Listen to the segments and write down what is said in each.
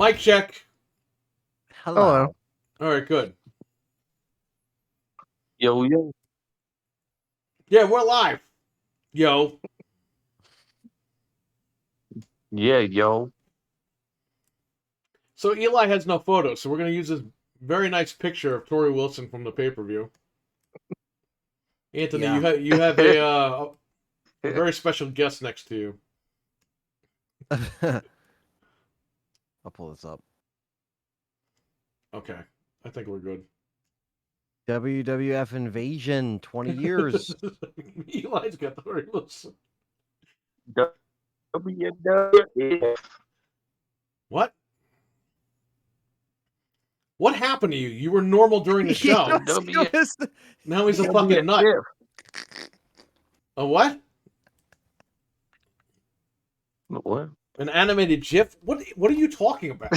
Mic check. Hello. All right, good. Yo. Yeah, we're live. Yo. Yeah, yo. So Eli has no photos, so we're going to use this very nice picture of Tori Wilson from the pay-per-view. Anthony, Yeah. you have a very special guest next to you. I'll pull this up. Okay, I think we're good. WWF InVasion, 20 years. Eli's got Tori Wilson. WWF. What? What happened to you? You were normal during the show. Now he's a fucking nut. A what? What? An animated GIF? What are you talking about?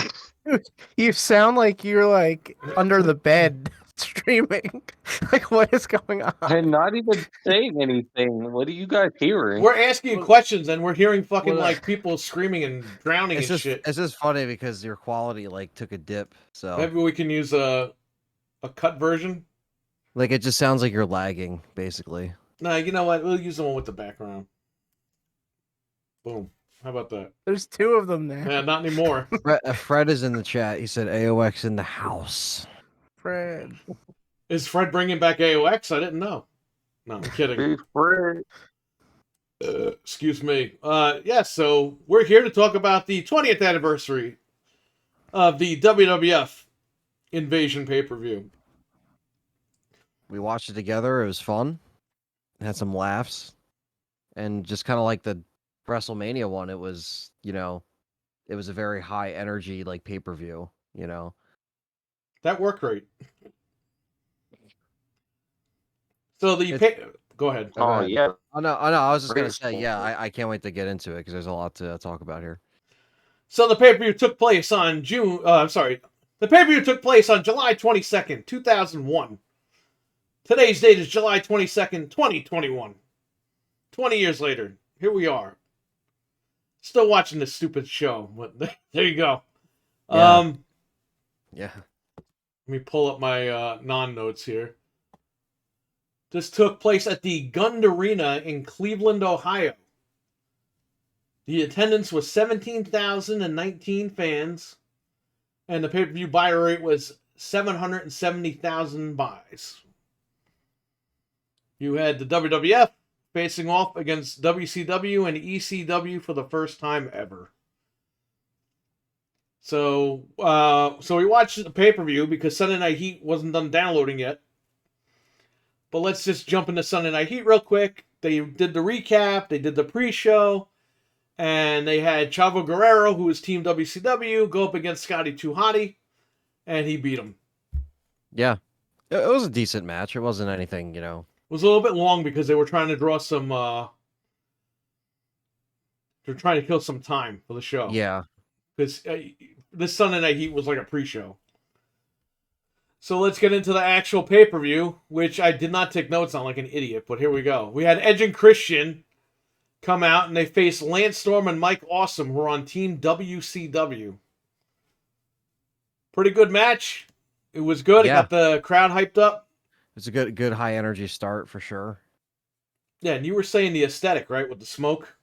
You sound like you're like under the bed streaming. Like, what is going on? I'm not even saying anything. What are you guys hearing? We're asking you questions and we're hearing fucking Well, like people screaming and drowning It's and just shit. it's just funny because your quality like took a dip. So Maybe we can use a cut version. like it just sounds like you're lagging, basically. Nah, you know what? We'll use the one with the background. Boom. How about that? There's two of them there. Yeah, not anymore. Fred is in the chat. He said AOX in the house. Fred. Is Fred bringing back AOX? I didn't know. No, I'm kidding. Hey, Fred. Excuse me. Yeah, so we're here to talk about the 20th anniversary of the WWF Invasion pay-per-view. We watched it together. It was fun. Had some laughs. And just kind of like the WrestleMania one, it was, it was a very high energy like pay-per-view, That worked great. So go ahead. Go ahead. Yeah. Oh no, I was just gonna Great. say, yeah, I can't wait to get into it because there's a lot to talk about here. So the pay-per-view took place on The pay-per-view took place on July 22nd, 2001. Today's date is July 22nd, 2021. 20 years later, here we are. Still watching this stupid show. But there you go. Yeah. Yeah. Let me pull up my non-notes here. This took place at the Gund Arena in Cleveland, Ohio. The attendance was 17,019 fans, and the pay-per-view buy rate was 770,000 buys. You had the WWF facing off against WCW and ECW for the first time ever. So we watched the pay-per-view because Sunday Night Heat wasn't done downloading yet. But let's just jump into Sunday Night Heat real quick. They did the recap, they did the pre-show, and they had Chavo Guerrero, who was Team WCW, go up against Scotty 2 Hotty, and he beat him. Yeah. It was a decent match. It wasn't anything, It was a little bit long because they were trying to draw some, they're trying to kill some time for the show. Yeah. Because this Sunday Night Heat was like a pre-show. So let's get into the actual pay-per-view, which I did not take notes on like an idiot, but here we go. We had Edge and Christian come out, and they faced Lance Storm and Mike Awesome, who are on Team WCW. Pretty good match. It was good. Yeah. It got the crowd hyped up. It's a good high energy start for sure. Yeah, and you were saying the aesthetic, right, with the smoke?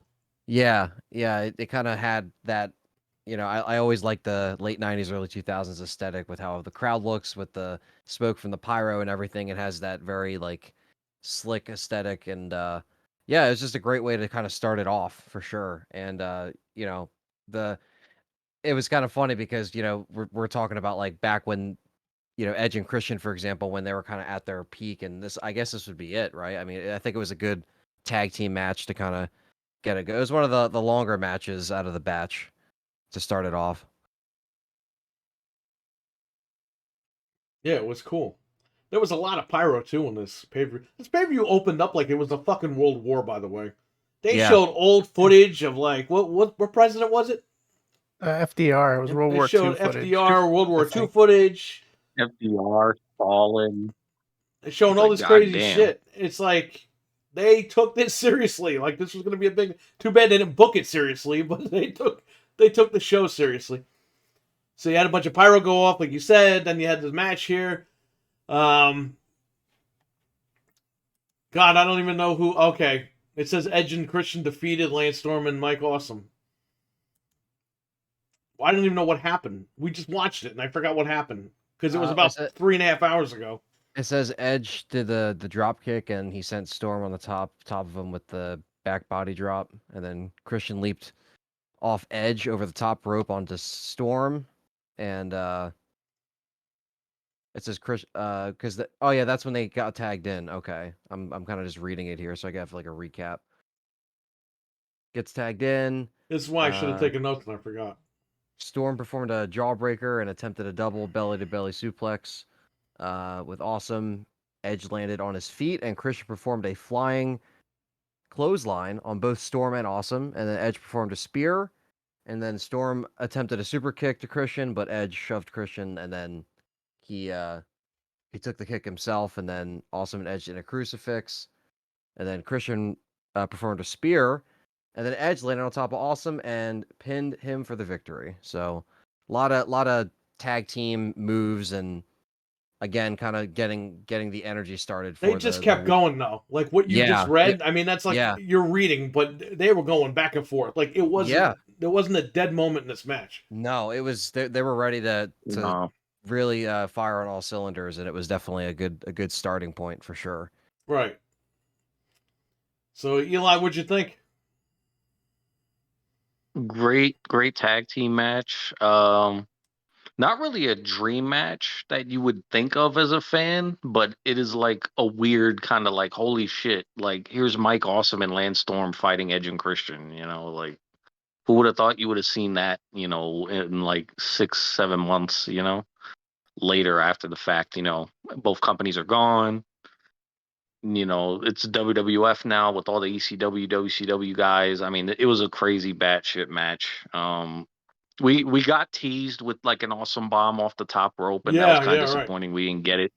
Yeah. It kind of had that, I always like the late 90s, early 2000s aesthetic with how the crowd looks with the smoke from the pyro and everything. It has that very like slick aesthetic. And yeah, it's just a great way to kind of start it off for sure. And, it was kind of funny because, we're talking about like back when, Edge and Christian, for example, when they were kind of at their peak, and I guess this would be it, right? I mean, I think it was a good tag team match to kind of get it. It was one of the longer matches out of the batch to start it off. Yeah, it was cool. There was a lot of pyro, too, in this pay-per-view. This pay-per-view opened up like it was a fucking World War, by the way. They showed old footage of, like, what president was it? FDR. It was World War II showed footage. FDR, World War II footage. FDR, Stalin. They're showing all this crazy shit. It's like, they took this seriously. Like, this was going to be a big... Too bad they didn't book it seriously, but they took the show seriously. So you had a bunch of pyro go off, like you said. Then you had the match here. God, I don't even know who. Okay, it says Edge and Christian defeated Lance Storm and Mike Awesome. I don't even know what happened. We just watched it, and I forgot what happened because it was about 3.5 hours ago. It says Edge did the drop kick, and he sent Storm on the top of him with the back body drop, and then Christian leaped off Edge over the top rope onto Storm, and it says Chris because oh yeah, that's when they got tagged in. Okay, I'm kind of just reading it here, so I got like a recap. Gets tagged in. This is why I should have taken notes and I forgot. Storm performed a jawbreaker and attempted a double belly-to-belly suplex with Awesome. Edge landed on his feet, and Christian performed a flying clothesline on both Storm and Awesome, and then Edge performed a spear, and then Storm attempted a super kick to Christian, but Edge shoved Christian, and then he took the kick himself, and then Awesome and Edge in a crucifix, and then Christian performed a spear, and then Edge landed on top of Awesome and pinned him for the victory. So, a lot of tag team moves, and again, kind of getting the energy started. They just kept going though, like what you just read. I mean, that's like you're reading, but they were going back and forth. Like it wasn't. There wasn't a dead moment in this match. No, it was. They were ready to really fire on all cylinders, and it was definitely a good starting point for sure. Right. So Eli, what'd you think? Great tag team match. Not really a dream match that you would think of as a fan, but it is like a weird kind of like, holy shit, like here's Mike Awesome and Lance Storm fighting Edge and Christian, like who would have thought you would have seen that, in like 6-7 months, later after the fact, both companies are gone. It's WWF now with all the ECW, WCW guys. I mean, it was a crazy batshit match. We got teased with like an awesome bomb off the top rope, and that was kind of disappointing. Right. We didn't get it.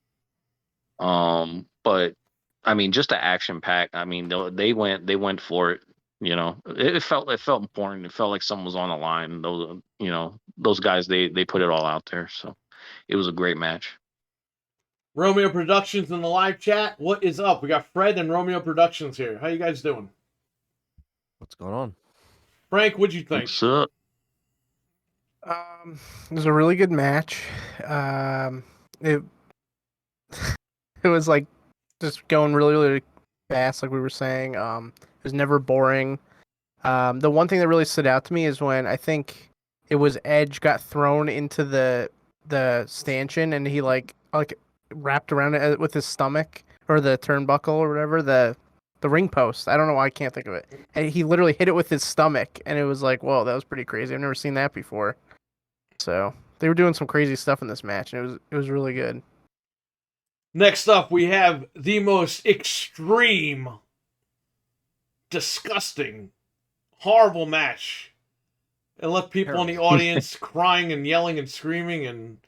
But I mean, just the action pack. I mean, they went for it. It felt important. It felt like someone was on the line. Those guys, they put it all out there. So it was a great match. Romeo Productions in the live chat. What is up? We got Fred and Romeo Productions here. How you guys doing? What's going on? Frank, what'd you think? What's up? It was a really good match. It was like just going really, really fast, like we were saying. It was never boring. The one thing that really stood out to me is when I think it was Edge got thrown into the stanchion, and he like wrapped around it with his stomach, or the turnbuckle or whatever, the ring post. I don't know why I can't think of it. And he literally hit it with his stomach, and it was like, whoa, that was pretty crazy. I've never seen that before. So they were doing some crazy stuff in this match, and it was really good. Next up, we have the most extreme, disgusting, horrible match. It left people in the audience crying and yelling and screaming, and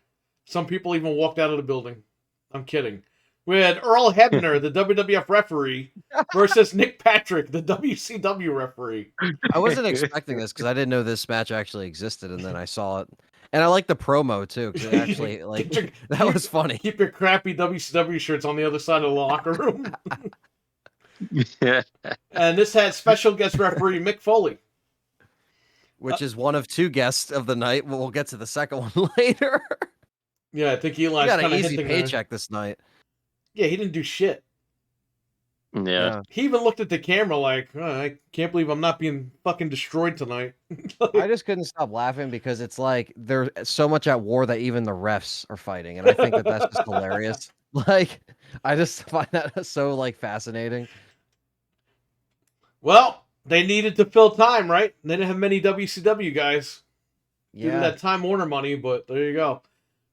some people even walked out of the building. I'm kidding. We had Earl Hebner, the WWF referee, versus Nick Patrick, the WCW referee. I wasn't expecting this because I didn't know this match actually existed, and then I saw it. And I like the promo too, because it actually that was funny. Keep your crappy WCW shirts on the other side of the locker room. Yeah. And this had special guest referee Mick Foley, which is one of two guests of the night. We'll get to the second one later. Yeah, I think Eli's got an easy paycheck this night. Yeah, he didn't do shit. Yeah. He even looked at the camera like, I can't believe I'm not being fucking destroyed tonight. I just couldn't stop laughing because it's like they're so much at war that even the refs are fighting, and I think that's just hilarious. Like, I just find that so like fascinating. Well, they needed to fill time, right? They didn't have many WCW guys. Yeah, due to that Time Warner money, but there you go.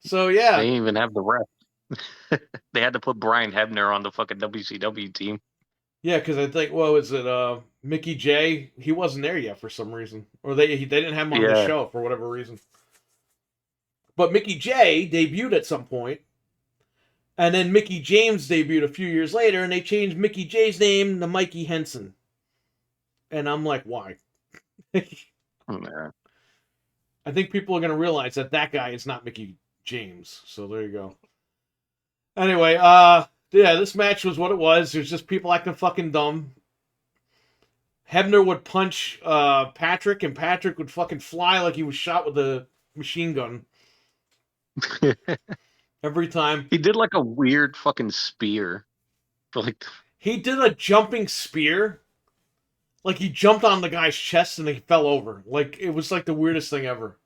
So yeah, they didn't even have the ref. They had to put Brian Hebner on the fucking WCW team. Yeah, because I think, is it Mickey J? He wasn't there yet for some reason, or they didn't have him on the show for whatever reason. But Mickey J debuted at some point, and then Mickey James debuted a few years later, and they changed Mickey J's name to Mikey Henson. And I'm like, why? Yeah. I think people are going to realize that guy is not Mickey James. So there you go. Anyway, yeah, this match was what it was. There's just people acting fucking dumb. Hebner would punch Patrick, and Patrick would fucking fly like he was shot with a machine gun every time. He did like a weird fucking spear for like. He did a jumping spear. Like he jumped on the guy's chest and he fell over. Like it was like the weirdest thing ever.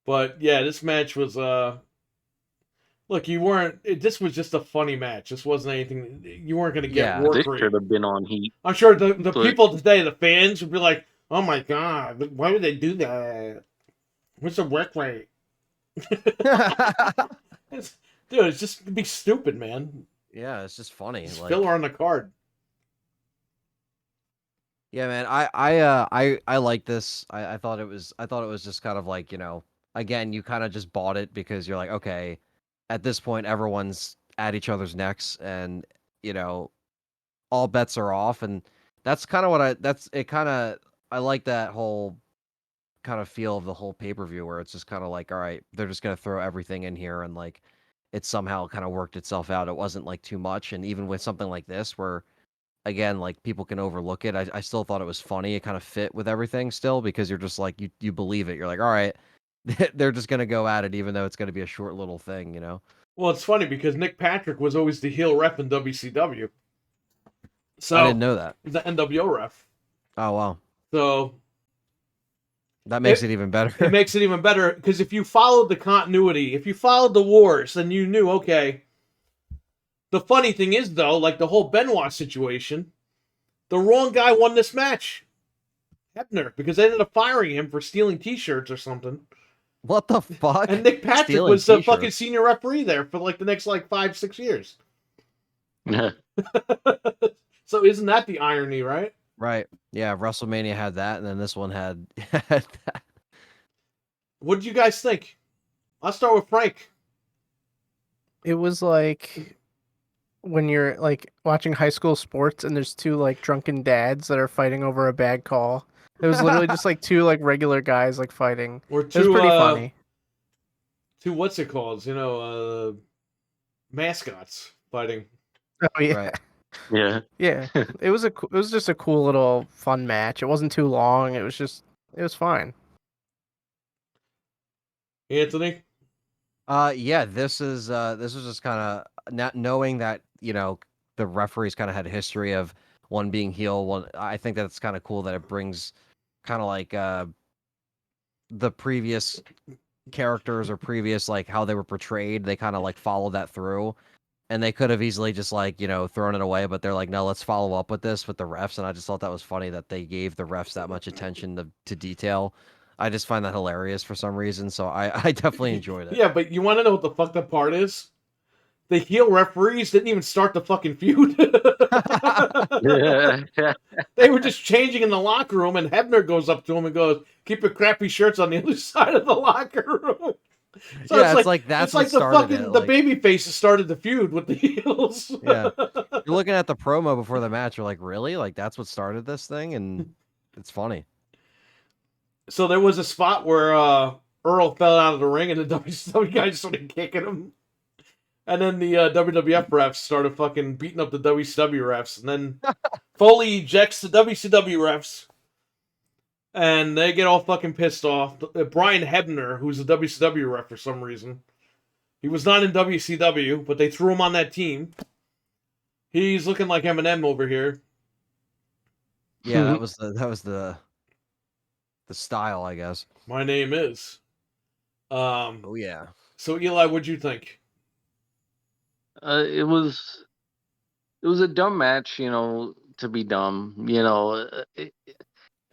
But yeah, this match was look, you weren't. This was just a funny match. This wasn't anything. You weren't going to get work This rate. should have been on Heat. I'm sure the people today, the fans, would be like, "Oh my god, why would they do that? What's the work rate?" Dude, it's just be stupid, man. Yeah, it's just funny. It's Like, filler on the card. yeah, man. I like this. I thought it was just kind of like, again, you kind of just bought it because you're like, okay, at this point everyone's at each other's necks, and all bets are off, and that's kind of what I like that whole kind of feel of the whole pay-per-view, where it's just kind of like, all right, they're just gonna throw everything in here, and like it somehow kind of worked itself out. It wasn't like too much, and even with something like this where, again, like people can overlook it, I still thought it was funny. It kind of fit with everything still, because you're just like, you believe it. You're like, all right, they're just gonna go at it, even though it's gonna be a short little thing. Well, it's funny because Nick Patrick was always the heel ref in WCW. So I didn't know that. the NWO ref. Oh wow, So that makes it even better. it makes it even better because if you followed the continuity, if you followed the wars, then you knew, okay. The funny thing is, though, like the whole Benoit situation, the wrong guy won this match. Hebner, because they ended up firing him for stealing T-shirts or something. What the fuck? And Nick Patrick Stealing was the t-shirts. fucking senior referee there for like the next 5-6 years. Yeah. So isn't that the irony, right? Right. Yeah, WrestleMania had that, and then this one had that. What did you guys think? I'll start with Frank. It was like when you're like watching high school sports and there's two like drunken dads that are fighting over a bad call. It was literally just like two like regular guys like fighting. Or It was pretty funny. Two what's it called? Mascots fighting. Oh yeah. Right. Yeah. Yeah. It was just a cool little fun match. It wasn't too long. It was fine. Anthony? Yeah, this was just kind of not knowing that, the referees kind of had a history of one being heel, one. I think that's kind of cool that it brings kind of like the previous characters or previous like how they were portrayed. They kind of like follow that through, and they could have easily just like thrown it away, but they're like, no, let's follow up with this with the refs. And I just thought that was funny that they gave the refs that much attention to detail. I just find that hilarious for some reason, so I definitely enjoyed it. Yeah, but you want to know what the fucked up part is? The heel referees didn't even start the fucking feud. Yeah. They were just changing in the locker room, and Hebner goes up to him and goes, "Keep your crappy shirts on the other side of the locker room." So Yeah, it's like that's it's like what the started fucking it, the like- baby faces started the feud with the heels. Yeah. You're looking at the promo before the match, you're like, really? Like that's what started this thing? And it's funny. So there was a spot where Earl fell out of the ring, and the WCW guys started kicking him. And then the WWF refs started fucking beating up the WCW refs. And then Foley ejects the WCW refs. And they get all fucking pissed off. Brian Hebner, who's a WCW ref for some reason. He was not in WCW, but they threw him on that team. He's looking like Eminem over here. Yeah, that was the style, I guess. My name is. Oh yeah. So Eli, what'd you think? It was a dumb match, to be dumb.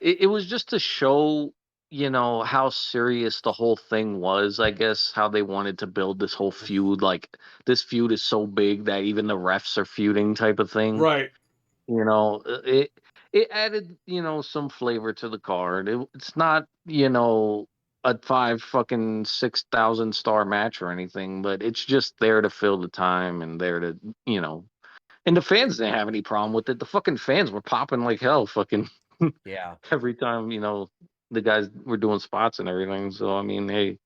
It was just to show, how serious the whole thing was. I guess how they wanted to build this whole feud. Like this feud is so big that even the refs are feuding, type of thing. Right. It added, some flavor to the card. It's not, a 6,000 star match or anything, but it's just there to fill the time and there to, and the fans didn't have any problem with it. The fucking fans were popping like hell, fucking, Yeah. every time, the guys were doing spots and everything. So I mean, hey,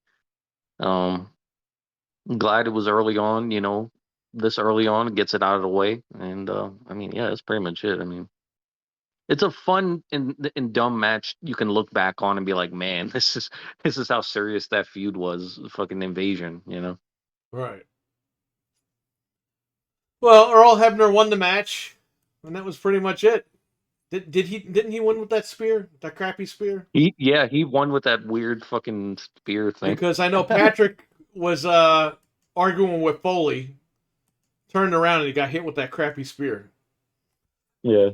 um, glad it was early on. This early on gets it out of the way, and I mean, yeah, that's pretty much it. I mean, it's a fun and dumb match you can look back on and be like, man, this is how serious that feud was. Fucking invasion. Right. Well, Earl Hebner won the match, and that was pretty much it. Didn't he win with that spear? That crappy spear? He won with that weird fucking spear thing. Because I know Patrick was arguing with Foley, turned around and he got hit with that crappy spear. Yeah.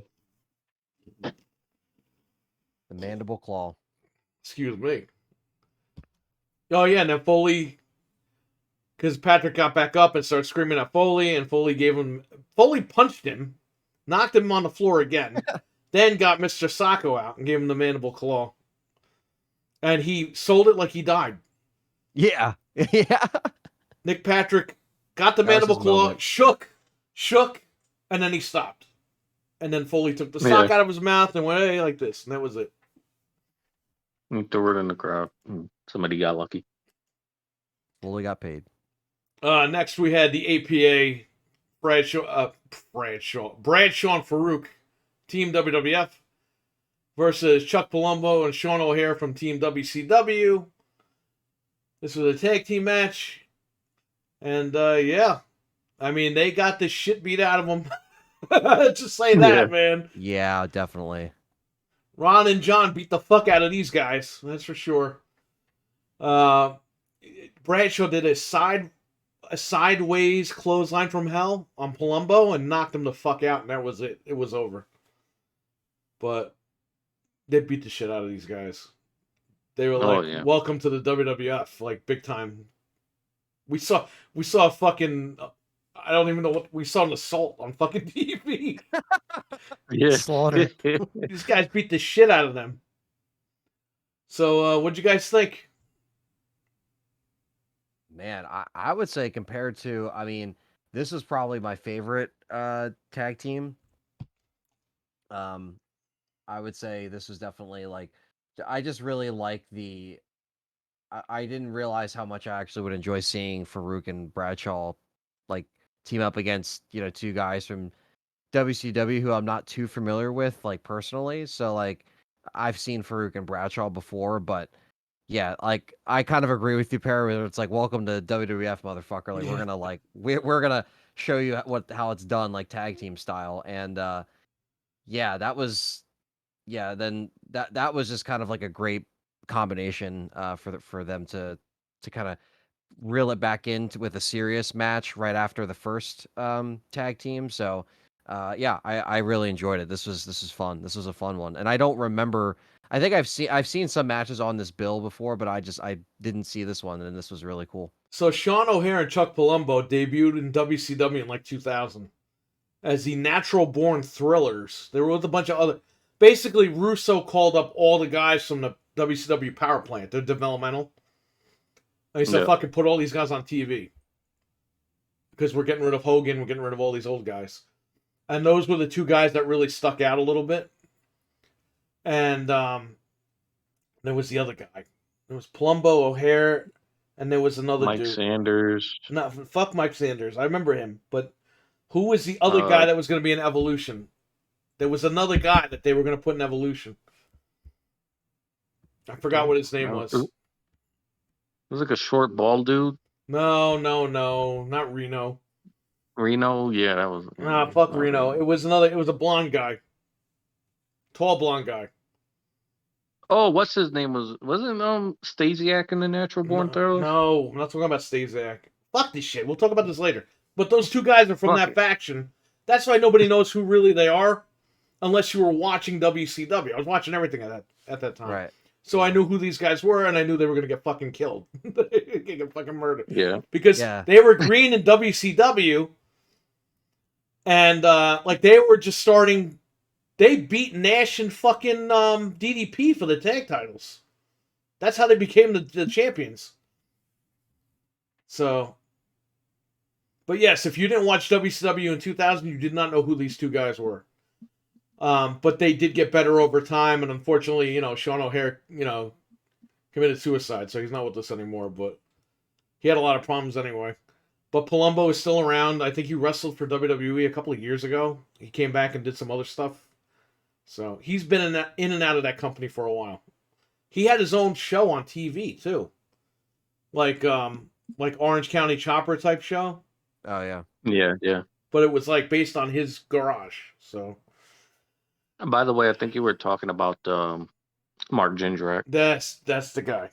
The mandible claw. Excuse me. Oh yeah, and then Foley, because Patrick got back up and started screaming at Foley, and Foley punched him, knocked him on the floor again, then got Mr. Sacco out and gave him the mandible claw. And he sold it like he died. Yeah. Yeah. Nick Patrick got the That was mandible his claw, moment. shook, and then he stopped. And then Foley took the sock Yeah. out of his mouth and went, hey, like this. And that was it. And threw it in the crowd. Somebody got lucky. Fully got paid. Next, we had the APA Bradshaw and Farouk, Team WWF, versus Chuck Palumbo and Sean O'Hare from Team WCW. This was a tag team match. And, yeah. I mean, they got the shit beat out of them. Just say that, Yeah. man. Yeah, definitely. Ron and John beat the fuck out of these guys. That's for sure. Bradshaw did a sideways clothesline from hell on Palumbo and knocked him the fuck out, and that was it. It was over. But they beat the shit out of these guys. They were like, yeah. welcome to the WWF, like big time. We saw fucking, I don't even know what, we saw an assault on fucking TV. Yeah. Slaughter. These guys beat the shit out of them. So, what'd you guys think? Man, I would say compared to, I mean, this is probably my favorite tag team. I would say this was definitely like, I just really like I didn't realize how much I actually would enjoy seeing Farouk and Bradshaw like team up against, two guys from WCW who I'm not too familiar with, like personally. So like I've seen Farouk and Bradshaw before, but yeah, like I kind of agree with you, Perry. Where it's like, welcome to WWF, motherfucker. Like we're gonna show you how it's done, like tag team style. And yeah, that was then that was just kind of like a great combination for them to kind of reel it back into with a serious match right after the first tag team. So yeah, I really enjoyed it. This was fun. This was a fun one. And I don't remember, I think I've seen some matches on this bill before, but I didn't see this one, and this was really cool. So Sean O'Hare and Chuck Palumbo debuted in WCW in like 2000 as the Natural Born Thrillers. They were with a bunch of other. Basically, Russo called up all the guys from the WCW power plant. They're developmental. And he said, Yeah. fucking put all these guys on TV. Because we're getting rid of Hogan, we're getting rid of all these old guys. And those were the two guys that really stuck out a little bit. And there was the other guy. There was Palumbo, O'Hare, and there was another Mike dude. Sanders. No, fuck Mike Sanders. I remember him. But who was the other guy that was going to be in Evolution? There was another guy that they were going to put in Evolution. I forgot what his name was. It was like a short, bald dude. No, not Reno. Reno, yeah, that was. Nah, fuck Reno. It was a blonde guy. Tall blonde guy. Oh, what's his name? Wasn't Stasiak in the Natural Born Thrillers? No, I'm not talking about Stasiak. Fuck this shit. We'll talk about this later. But those two guys are from Fuck that it. faction. That's why nobody knows who really they are, unless you were watching WCW. I was watching everything at that time. Right. So I knew who these guys were, and I knew they were going to get fucking killed. Get fucking murdered. Yeah. Because Yeah. they were green in WCW, and like they were just starting. They beat Nash and fucking DDP for the tag titles. That's how they became the champions. So, but yes, if you didn't watch WCW in 2000, you did not know who these two guys were. But they did get better over time, and unfortunately, Sean O'Hare, committed suicide, so he's not with us anymore. But he had a lot of problems anyway. But Palumbo is still around. I think he wrestled for WWE a couple of years ago. He came back and did some other stuff. So he's been in and out of that company for a while. He had his own show on TV too, like Orange County Chopper type show, Oh yeah. Yeah. but it was like based on his garage. So And by the way, I think you were talking about Mark Jindrak. that's the guy.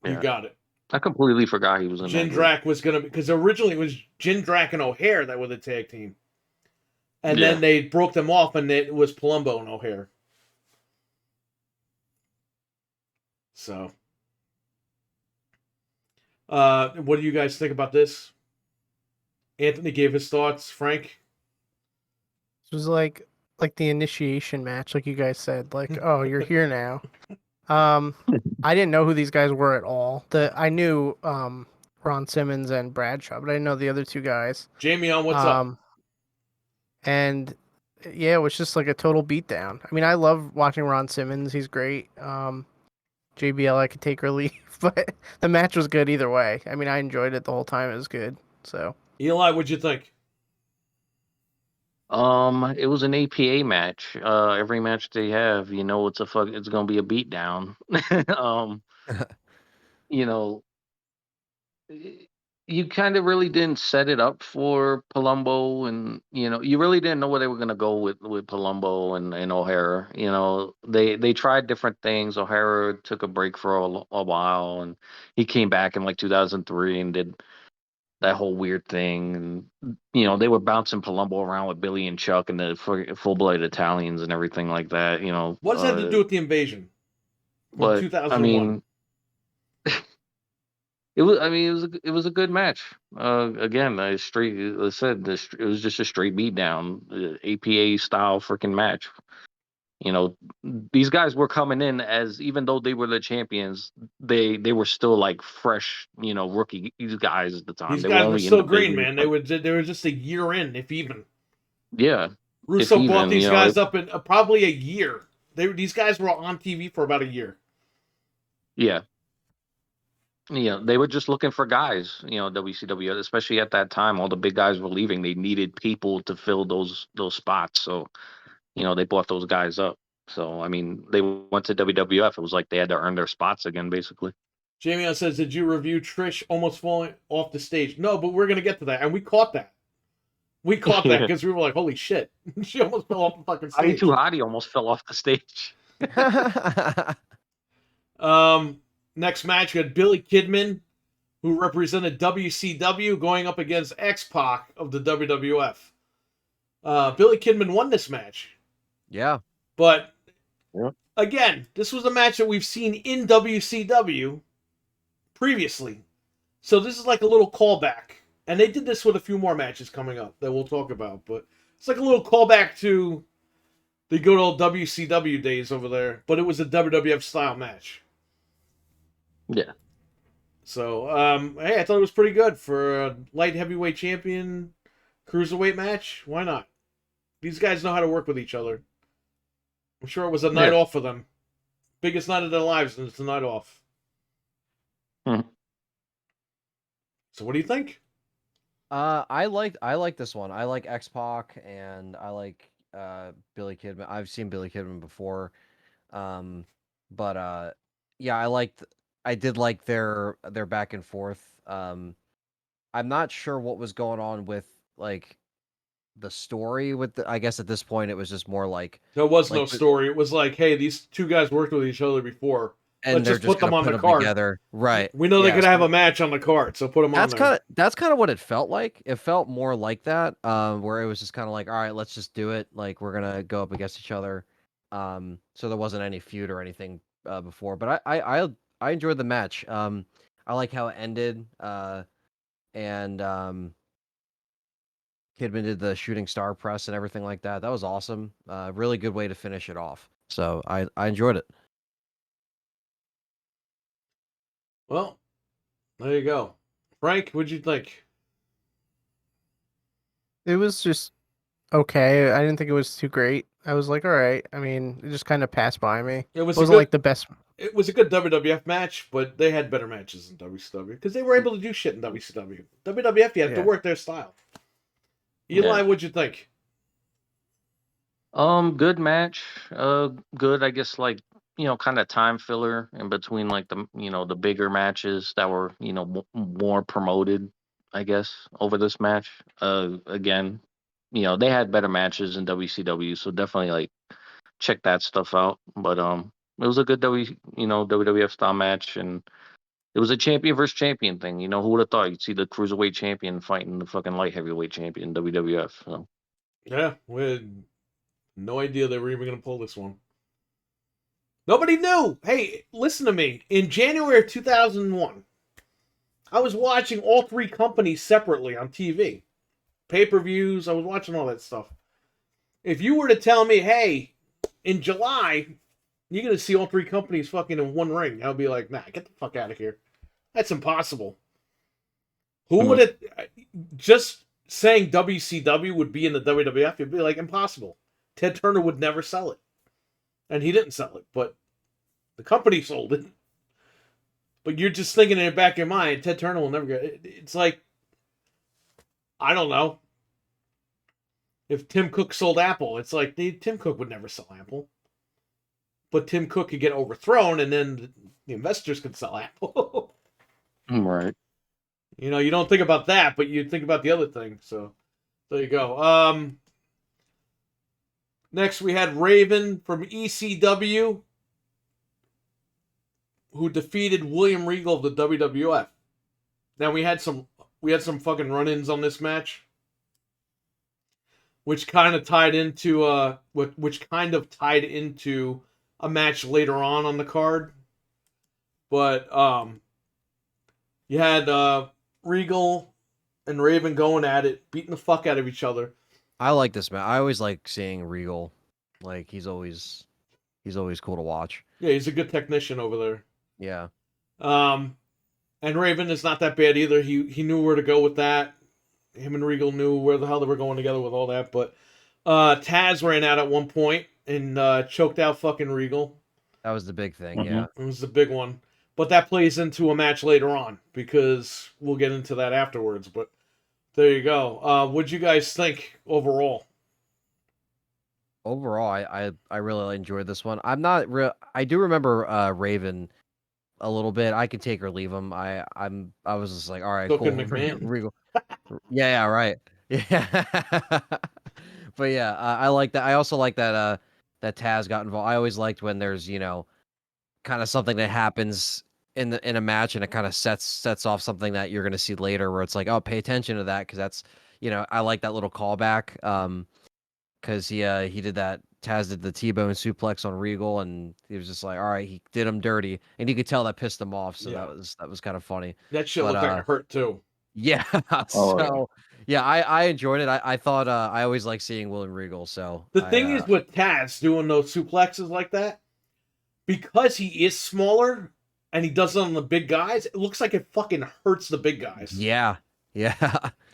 You Yeah. got it. I completely forgot he was in that group. Jindrak was gonna because originally it was Jindrak and O'Hare that were the tag team, and Yeah. then they broke them off, and it was Palumbo and O'Hare. So, what do you guys think about this? Anthony gave his thoughts. Frank, It was like the initiation match, like you guys said. Like, oh, you're here now. I didn't know who these guys were at all. I knew Ron Simmons and Bradshaw, but I didn't know the other two guys. Jamie, on what's up? And yeah, it was just like a total beatdown. I mean, I love watching Ron Simmons. He's great. JBL, I could take or leave, but the match was good either way. I mean, I enjoyed it the whole time. It was good. So Eli, what'd you think? It was an APA match. Every match they have, it's gonna be a beatdown. um, you know, you kind of really didn't set it up for Palumbo, and you really didn't know where they were gonna go with Palumbo and O'Hara. They tried different things. O'Hara took a break for a while, and he came back in like 2003 and did that whole weird thing. And they were bouncing Palumbo around with Billy and Chuck and the full-blooded Italians and everything like that. What does that have to do with the invasion from But 2001? I mean, it was a good match. Again, I said it was just a straight beat down, APA style freaking match. These guys were coming in as, even though they were the champions, they were still like fresh, rookie guys at the time. These They were guys were only in still the green, business, man. They were just a year in, if even. yeah, Russo if brought even, these guys up in probably a year. These guys were on TV for about a year. yeah. They were just looking for guys, WCW, especially at that time. All the big guys were leaving. They needed people to fill those spots. So, they brought those guys up. So, I mean, they went to WWF. It was like they had to earn their spots again, basically. Jamie says, did you review Trish almost falling off the stage? No, but we're going to get to that. And we caught that. We caught that because we were like, holy shit. She almost fell off the fucking Hottie stage. Too Hottie almost fell off the stage. Next match, we had Billy Kidman, who represented WCW, going up against X-Pac of the WWF. Billy Kidman won this match. Yeah. But, Yeah. again, this was a match that we've seen in WCW previously. So this is like a little callback. And they did this with a few more matches coming up that we'll talk about. But it's like a little callback to the good old WCW days over there. But it was a WWF style match. Yeah. So, hey, I thought it was pretty good for a light heavyweight champion cruiserweight match. Why not? These guys know how to work with each other. I'm sure it was a night off for them. Biggest night of their lives, and it's a night off. Hmm. So, what do you think? I like this one. I like X-Pac and I like Billy Kidman. I've seen Billy Kidman before. But yeah, I did like their back and forth. I'm not sure what was going on with like the story with I guess at this point it was just more like There was like no story. It was like, hey, these two guys worked with each other before. and Let's they're just put them gonna on put the them card. together. Right. We know they Yeah, could so have a match on the card, so put them on there. that's kind of what it felt like. It felt more like that, where it was just kind of like, all right, let's just do it. Like we're gonna go up against each other. So there wasn't any feud or anything before, but I enjoyed the match. I like how it ended. And Kidman did the shooting star press and everything like that. That was awesome. Really good way to finish it off. So I enjoyed it. Well, there you go. Frank, what'd you think? it was just okay. I didn't think it was too great. I was like, all right. I mean, it just kind of passed by me. It was It a wasn't good. like the best. It was a good WWF match, but they had better matches in WCW because they were able to do shit in WCW. WWF, you have to Yeah. work their style. Eli, Yeah. what'd you think? Good match. Good. I guess like kind of time filler in between like the bigger matches that were more promoted. I guess over this match. Again, they had better matches in WCW, so definitely like check that stuff out. But it was a good WWF style match, and it was a champion versus champion thing. Who would have thought you'd see the cruiserweight champion fighting the fucking light heavyweight champion WWF? So. Yeah, we had no idea they were even going to pull this one. Nobody knew. Hey, listen to me. In January of 2001, I was watching all three companies separately on TV. Pay-per-views, I was watching all that stuff. If you were to tell me, hey, in July, you're going to see all three companies fucking in one ring, I'd be like, nah, get the fuck out of here. That's impossible. Who would have... Just saying WCW would be in the WWF, it'd be like impossible. Ted Turner would never sell it. And he didn't sell it, but the company sold it. But you're just thinking in the back of your mind, Ted Turner will never get it. It's like, I don't know. If Tim Cook sold Apple, it's like Tim Cook would never sell Apple. But Tim Cook could get overthrown, and then the investors could sell Apple. Right. You don't think about that, but you think about the other thing. So there you go. Next, we had Raven from ECW, who defeated William Regal of the WWF. Now we had some fucking run-ins on this match, which kind of tied into a match later on the card. But you had Regal and Raven going at it, beating the fuck out of each other. I like this match. I always like seeing Regal. Like he's always cool to watch. Yeah, he's a good technician over there. Yeah. And Raven is not that bad either. He knew where to go with that. Him and Regal knew where the hell they were going together with all that. But Taz ran out at one point and choked out fucking Regal. That was the big thing, Mhm. yeah. It was the big one. But that plays into a match later on because we'll get into that afterwards. But there you go. What'd you guys think overall? Overall, I really enjoyed this one. I'm not real. I do remember Raven a little bit. I could take or leave him. I was just like, all right, So cool. could McMahon. Regal. Yeah, right. Yeah. But yeah, I like that. I also like that that Taz got involved. I always liked when there's kind of something that happens in a match and it kind of sets off something that you're gonna see later, where it's like, oh, pay attention to that because that's I like that little callback. Because he did that. Taz did the T-bone suplex on Regal, and he was just like, all right, he did him dirty, and you could tell that pissed him off. So Yeah. that was kind of funny. That shit But, looked like it hurt too. Yeah. Oh, So yeah, I enjoyed it. I thought I always like seeing William Regal. So The thing is with Taz doing those suplexes like that, because he is smaller and he does it on the big guys, it looks like it fucking hurts the big guys. yeah,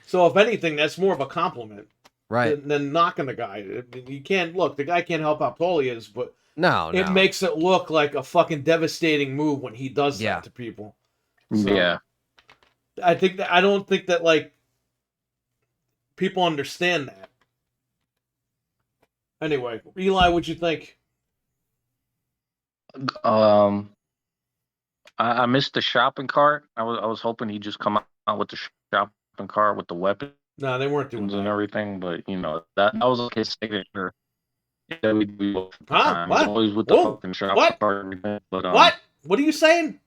So if anything, that's more of a compliment right. than knocking the guy. You can't look. The guy can't help how tall he is, but No, it makes it look like a fucking devastating move when he does Yeah. that to people. So, Yeah. I don't think that like people understand that. Anyway, Eli, what'd you think? I missed the shopping cart. I was hoping he'd just come out with the shopping cart with the weapons No, they weren't doing and that. everything, but that was like his signature. Yeah, we do Huh? He's What? always with the Whoa. fucking shopping What? cart and everything. But What are you saying?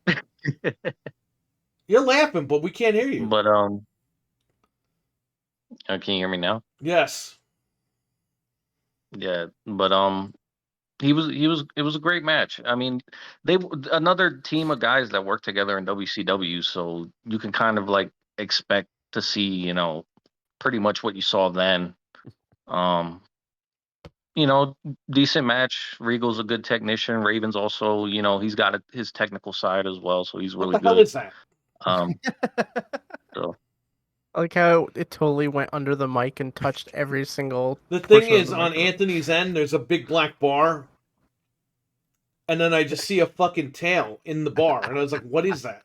You're laughing, but we can't hear you. But can you hear me now? Yes. Yeah, but it was a great match. I mean, they another team of guys that work together in WCW, so you can kind of like expect to see, pretty much what you saw then. Decent match. Regal's a good technician. Raven's also, he's got his technical side as well, so he's really What the hell good. is that? Um, so Like how it totally went under the mic and touched every single. The thing portion of is, the on microphone. Anthony's end, there's a big black bar, and then I just see a fucking tail in the bar, and I was like, "What is that?"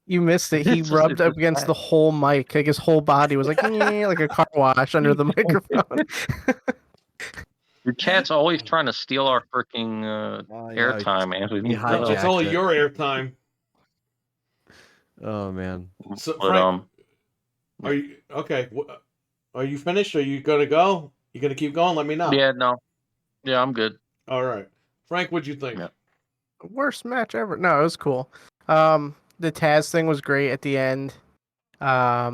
You missed it. He It's rubbed it's up against cat. the whole mic. Like his whole body was like, like a car wash under the microphone. Your cat's always trying to steal our freaking Oh, yeah, airtime, Anthony. he No, Shut it's up. hijacked only it. your airtime. Oh man. So, But Frank, are you okay? Are you finished? Are you gonna go? You gonna keep going? Let me know. yeah, no, yeah, I'm good. All right, Frank, what'd you think? Yeah. Worst match ever. No, it was cool. The Taz thing was great at the end. I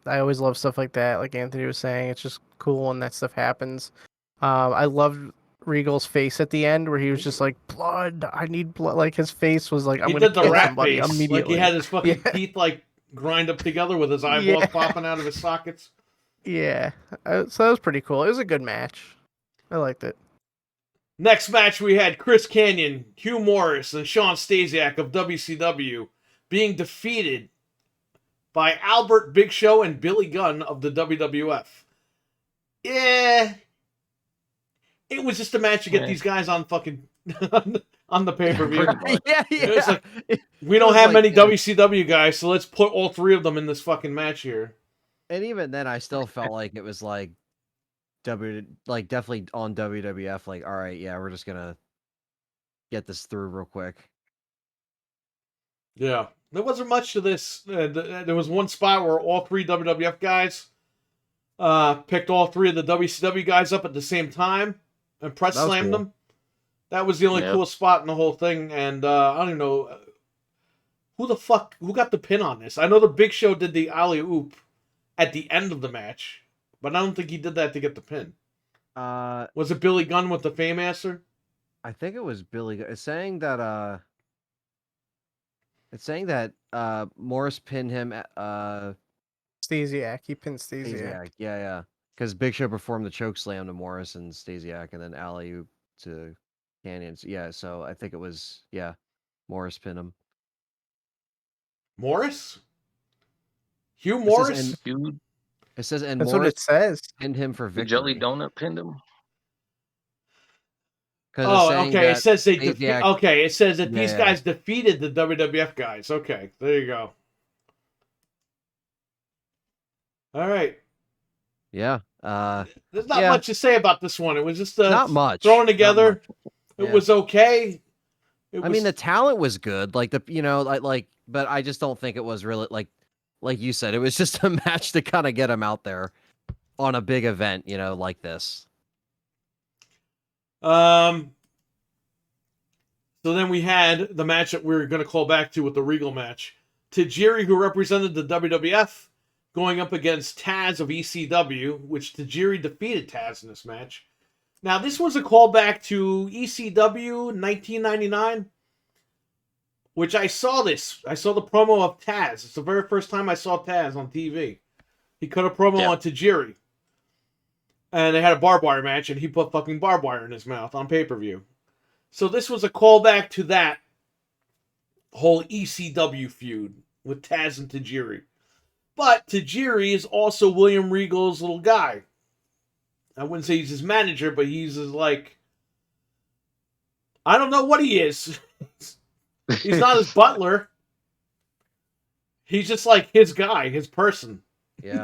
always love stuff like that. Like Anthony was saying, it's just cool when that stuff happens. I loved Regal's face at the end where he was just like, blood, I need blood. Like his face was like, I'm He gonna did the kill rat somebody face, like immediately. he had his fucking Yeah. teeth like grind up together with his eyeballs Yeah. popping out of his sockets. Yeah. So that was pretty cool. It was a good match. I liked it. Next match, we had Chris Kanyon, Hugh Morris, and Sean Stasiak of WCW being defeated by Albert Big Show and Billy Gunn of the WWF. Yeah, it was just a match to get Yeah. these guys on fucking on the pay per view. Pretty much. Yeah, It was like, we It don't was have like, many WCW guys, so let's put all three of them in this fucking match here. and even then, I still felt like it was like definitely on WWF. Like, all right, yeah, we're just gonna get this through real quick. Yeah, there wasn't much to this. There was one spot where all three WWF guys picked all three of the WCW guys up at the same time and press That was slammed cool. them. That was the only Yep. cool spot in the whole thing, and I don't even know who got the pin on this. I know the Big Show did the alley oop at the end of the match, but I don't think he did that to get the pin. Was it Billy Gunn with the Faymaster? I think it was Billy. It's saying that Morris pinned him at Stasiak. He pinned Stasiak. Stasiak. Yeah. Because Big Show performed the choke slam to Morris and Stasiak, and then alley oop to Canyons. Yeah, so I think it was Morris pinned him. Morris? Hugh says Morris? Dude, It says and That's what Morris it says. pinned him for the victory. jelly donut pinned him. Oh, okay. It says they Stasiak- okay. It says that these Yeah. guys defeated the WWF guys. Okay, there you go. All right. Yeah. There's not Yeah. much to say about this one. It was just Not much. thrown Not together. much. It Yeah. was okay. I mean, the talent was good. Like but I just don't think it was really like you said. It was just a match to kind of get him out there on a big event, like this. So then we had the match that we were going to call back to with the Regal match. Tajiri, who represented the WWF, going up against Taz of ECW, which Tajiri defeated Taz in this match. Now, this was a callback to ECW 1999, which I saw this. I saw the promo of Taz. It's the very first time I saw Taz on TV. He cut a promo on Tajiri. And they had a barbed wire match, and he put fucking barbed wire in his mouth on pay-per-view. So this was a callback to that whole ECW feud with Taz and Tajiri. But Tajiri is also William Regal's little guy. I wouldn't say he's his manager, but he's his, like... I don't know what he is. He's not his butler. He's just like his guy, his person. Yeah.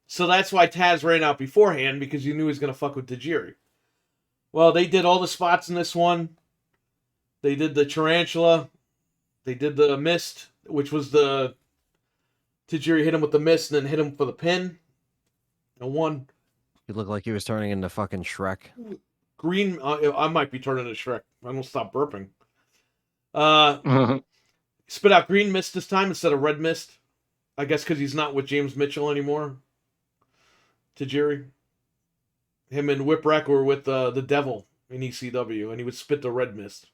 So that's why Taz ran out beforehand, because he knew he was going to fuck with Tajiri. Well, they did all the spots in this one. They did the tarantula. They did the mist, which was the... Tajiri hit him with the mist and then hit him for the pin. And won. He looked like he was turning into fucking Shrek. Green... I might be turning into Shrek. I don't stop burping. Spit out green mist this time instead of red mist. I guess because he's not with James Mitchell anymore. Tajiri. Him and Whipwreck were with the Devil in ECW, and he would spit the red mist.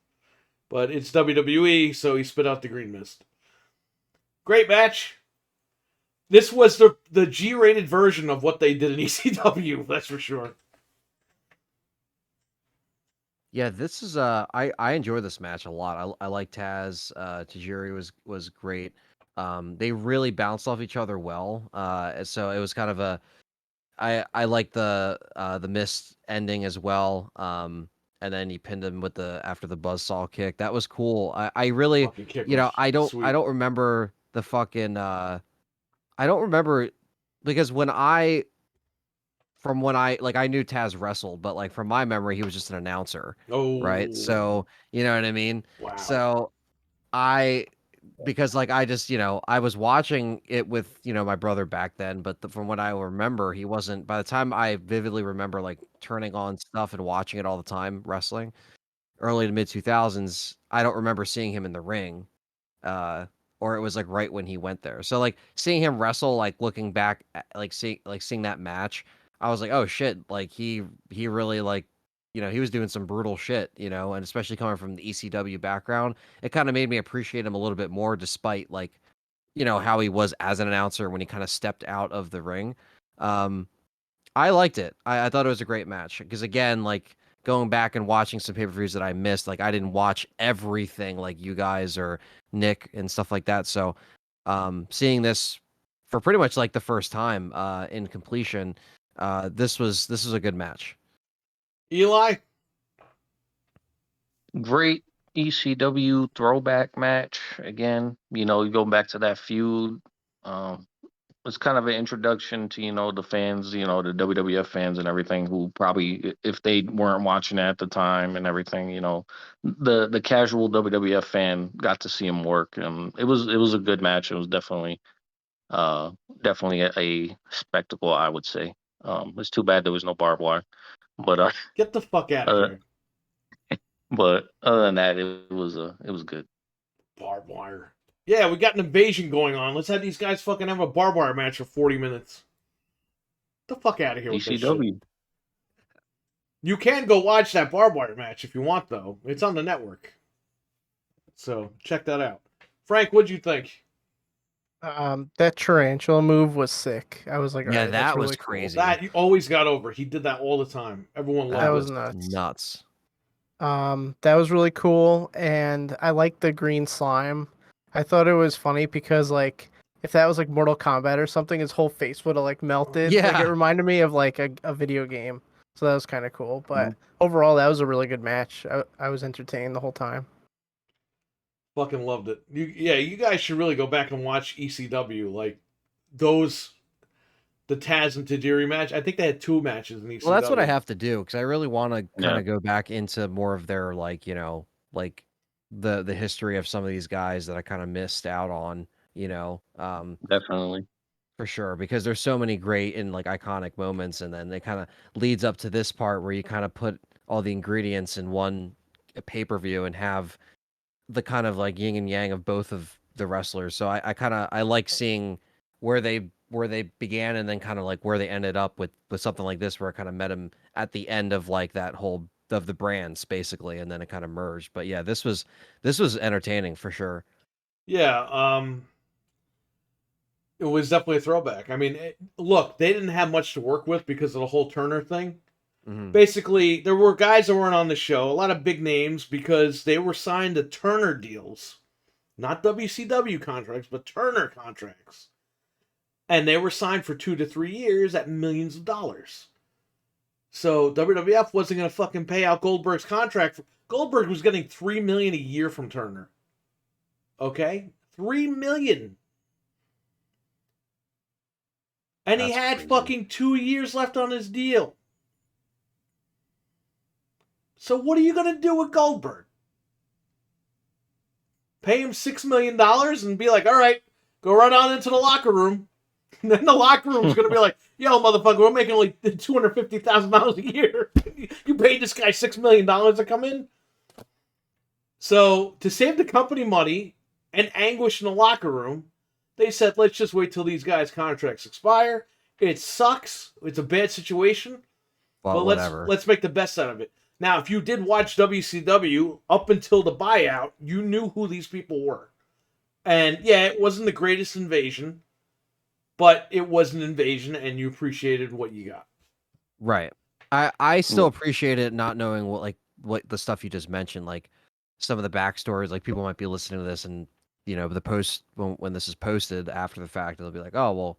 But it's WWE, so he spit out the green mist. Great match. This was the G-rated version of what they did in ECW, that's for sure. Yeah, this is I enjoy this match a lot. I like Taz. Tajiri was great. They really bounced off each other well. So it was kind of a I like the missed ending as well. And then he pinned him with the after the buzzsaw kick. That was cool. I really, Fucking kick you know, was I sweet. don't remember the fucking I don't remember because from when I knew Taz wrestled, but like from my memory he was just an announcer, right? Oh, So, you know what I mean? wow. So I because like I just, I was watching it with, my brother back then, but from what I remember, he wasn't by the time I vividly remember like turning on stuff and watching it all the time, wrestling, early to mid 2000s, I don't remember seeing him in the ring. Uh or it was like right when he went there. So like seeing him wrestle, like looking back seeing that match, I was like, "Oh shit, like he really like he was doing some brutal shit, and especially coming from the ECW background, it kind of made me appreciate him a little bit more despite like, how he was as an announcer when he kind of stepped out of the ring. Um I liked it. I thought it was a great match because again, like going back and watching some pay-per-views that I missed, like I didn't watch everything like you guys or Nick and stuff like that. So, seeing this for pretty much like the first time in completion, this was a good match. Eli, Great ECW throwback match. Again, you go back to that feud. Um, it's kind of an introduction to the fans, the WWF fans and everything who probably if they weren't watching it at the time and everything, the casual WWF fan got to see him work. It was a good match. It was uh definitely a spectacle, I would say. It's too bad there was no barbed wire, but get the fuck out of uh here. but other than that, it was good. Barbed wire. Yeah, we got an invasion going on. Let's have these guys fucking have a barbed wire match for 40 minutes. Get the fuck out of here with this shit. ECW. You can go watch that barbed wire match if you want, though. It's on the network. So check that out. Frank, what'd you think? That tarantula move was sick. I was like, all Yeah, right, that's that was really cool. crazy. That you always got over. He did that all the time. Everyone That That loved was it. nuts. nuts. That was really cool, and I liked the green slime. I thought it was funny because like if that was like Mortal Kombat or something, his whole face would have like melted. Like Yeah. it reminded me of like a video game. So that was kind of cool. But Mhm. overall, that was a really good match. I was entertained the whole time. Fucking loved it. You guys should really go back and watch ECW. Like those, the Taz and Tajiri match. I think they had 2 matches in ECW. Well, that's what I have to do because I really want to kind Yeah. of go back into more of their like like the history of some of these guys that I kind of missed out on. Definitely. For sure because there's so many great and like iconic moments, and then it kind of leads up to this part where you kind of put all the ingredients in one pay-per-view and have the kind of like yin and yang of both of the wrestlers. So I kind of I like seeing where they began and then kind of like where they ended up with something like this where it kind of met him at the end of like that whole of the brands basically, and then it kind of merged. But yeah, this was entertaining for sure. Yeah, it was definitely a throwback. I mean, look, they didn't have much to work with because of the whole Turner thing. Hmm. Basically, there were guys that weren't on the show, a lot of big names, because they were signed to Turner deals. Not WCW contracts, but Turner contracts. And they were signed for 2 to 3 years at millions of dollars. So WWF wasn't going to fucking pay out Goldberg's contract. Goldberg was getting $3 million a year from Turner. Okay? $3 million. And he That's had crazy. fucking 2 years left on his deal. So what are you going to do with Goldberg? Pay him $6 million and be like, all right, go run on into the locker room. And then the locker room's going to be like, yo, motherfucker, we're making only $250,000 a year. You paid this guy $6 million to come in? So to save the company money and anguish in the locker room, they said, let's just wait till these guys' contracts expire. It sucks. It's a bad situation. But whatever. let's make the best out of it. Now, if you did watch WCW up until the buyout, you knew who these people were. And yeah, it wasn't the greatest invasion, but it was an invasion and you appreciated what you got. Right. I still appreciate it not knowing what the stuff you just mentioned, like some of the backstories, like people might be listening to this and the post when this is posted after the fact, it'll be like, oh well,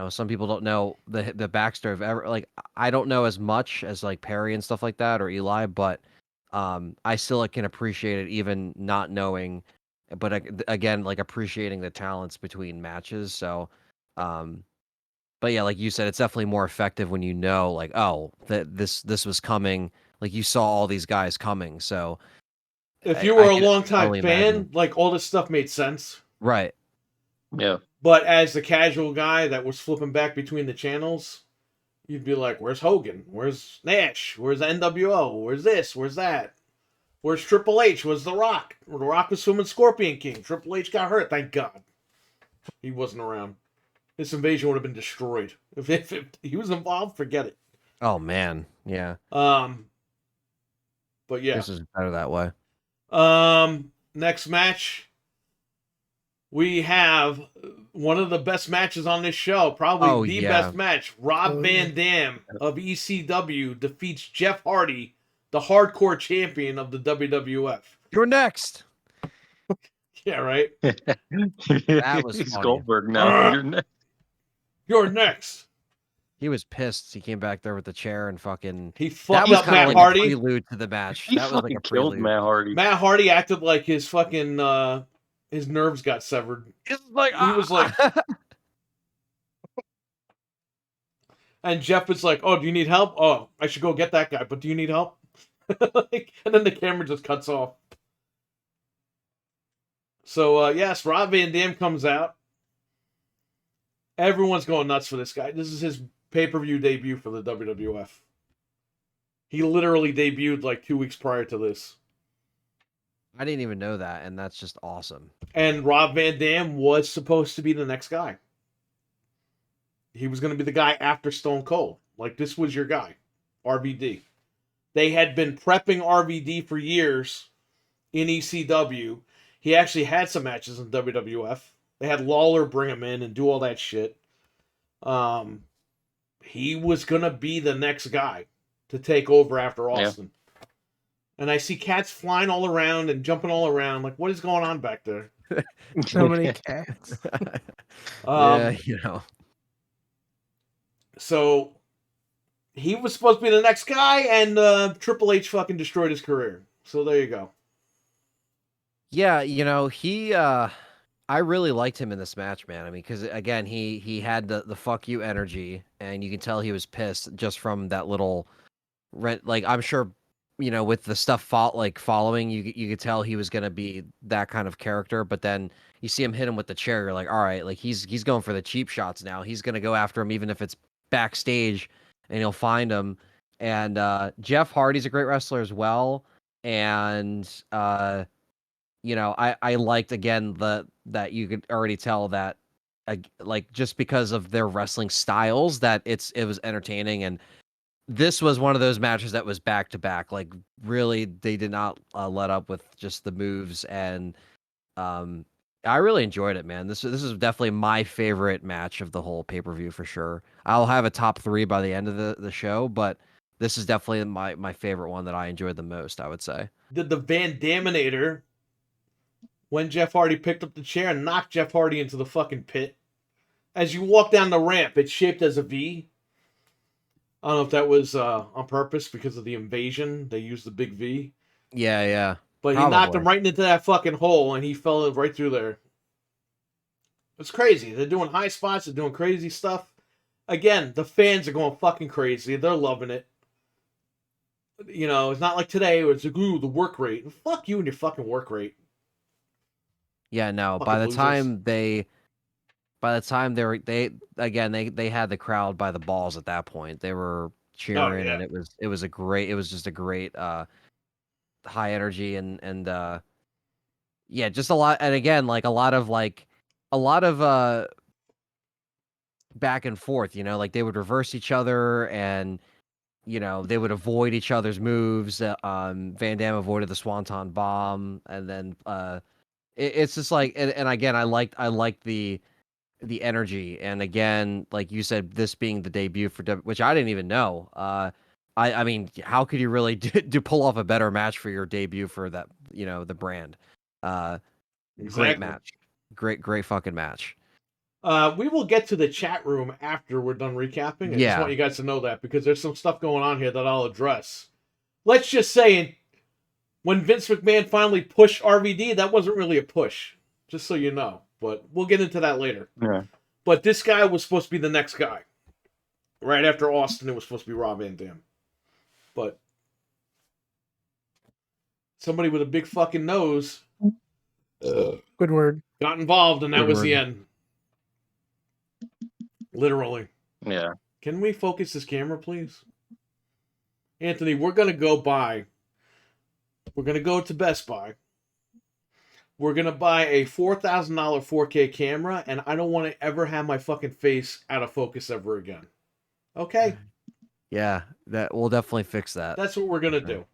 some people don't know the backstory of ever like I don't know as much as like Perry and stuff like that or Eli, but I still can appreciate it even not knowing, but again like appreciating the talents between matches. So, but yeah, like you said, it's definitely more effective when you know like oh that this was coming, like you saw all these guys coming. So If you I were a can longtime totally imagine. fan, like all this stuff made sense. Right. Yeah. But as the casual guy that was flipping back between the channels, you'd be like, "Where's Hogan? Where's Nash? Where's NWO? Where's this? Where's that? Where's Triple H? Where's The Rock? The Rock was swimming Scorpion King. Triple H got hurt. Thank God he wasn't around. This invasion would have been destroyed if he was involved. Forget it. Oh man, yeah. But yeah. This is better that way. Next match, we have one of the best matches on this show, probably the best match. Rob Van Dam of ECW defeats Jeff Hardy, the hardcore champion of the WWF. You're next. Yeah, right? That was He's funny. Goldberg now. You're next. You're next. He was pissed. He came back there with the chair and fucking. He That fucked was up kind of Matt like Hardy. a prelude to the match. He That was like fucking a killed prelude. Matt Hardy. Matt Hardy acted like his fucking his nerves got severed. It's like He was like, and Jeff was like, "Oh, do you need help? Oh, I should go get that guy, but do you need help?" And then the camera just cuts off. So yes, Rob Van Dam comes out. Everyone's going nuts for this guy. This is his pay-per-view debut for the WWF. He literally debuted like 2 weeks prior to this. I didn't even know that, and that's just awesome. And Rob Van Dam was supposed to be the next guy. He was going to be the guy after Stone Cold. Like, this was your guy, RVD. They had been prepping RVD for years in ECW. He actually had some matches in WWF. They had Lawler bring him in and do all that shit. He was going to be the next guy to take over after Austin. Yeah. And I see cats flying all around and jumping all around. Like, what is going on back there? So many cats. Yeah, So he was supposed to be the next guy, and Triple H fucking destroyed his career. So there you go. Yeah, he I really liked him in this match, man. I mean, because again, he had the fuck you energy, and you can tell he was pissed just from that little rent. Like, I'm sure, with the stuff following, you could tell he was gonna be that kind of character. But then you see him hit him with the chair, you're like, all right, like he's going for the cheap shots now. He's gonna go after him, even if it's backstage, and he'll find him. And Jeff Hardy's a great wrestler as well, and I liked again that you could already tell that like just because of their wrestling styles that it was entertaining, and this was one of those matches that was back to back. Like really, they did not let up with just the moves, and I really enjoyed it, man. This is definitely my favorite match of the whole pay-per-view for sure. I'll have a top 3 by the end of the show, but this is definitely my favorite one that I enjoyed the most, I would say. Did the Van Daminator, when Jeff Hardy picked up the chair and knocked Jeff Hardy into the fucking pit. As you walk down the ramp, it's shaped as a V. I don't know if that was on purpose because of the invasion. They used the big V. Yeah. But Probably. He knocked him right into that fucking hole, and he fell right through there. It's crazy. They're doing high spots. They're doing crazy stuff. Again, the fans are going fucking crazy. They're loving it. It's not like today where it's like, ooh, the work rate. Fuck you and your fucking work rate. Yeah, no. Fucking By the losers. time they had the crowd by the balls at that point. They were cheering, and it was just a great high energy and just a lot. And again, like a lot of back and forth. Like they would reverse each other, and they would avoid each other's moves. Van Dam avoided the Swanton Bomb, and then it's just like and again, I liked the energy, and again, like you said, this being the debut for which I didn't even know. I mean, how could you really do pull off a better match for your debut for that, the brand? Great Exactly. match. Great fucking match. We will get to the chat room after we're done recapping. I just Yeah. want you guys to know that because there's some stuff going on here that I'll address. Let's just say, when Vince McMahon finally pushed RVD, that wasn't really a push, just so you know. But we'll get into that later. Yeah. But this guy was supposed to be the next guy. Right after Austin, it was supposed to be Rob Van Dam. But somebody with a big fucking nose Good word. got involved, and that Good was the word. end. Literally. Yeah. Can we focus this camera, please? Anthony, we're going to go buy. We're going to go to Best Buy. We're going to buy a $4,000 4K camera, and I don't want to ever have my fucking face out of focus ever again. Okay? Yeah, that we'll definitely fix that. That's what we're going to do.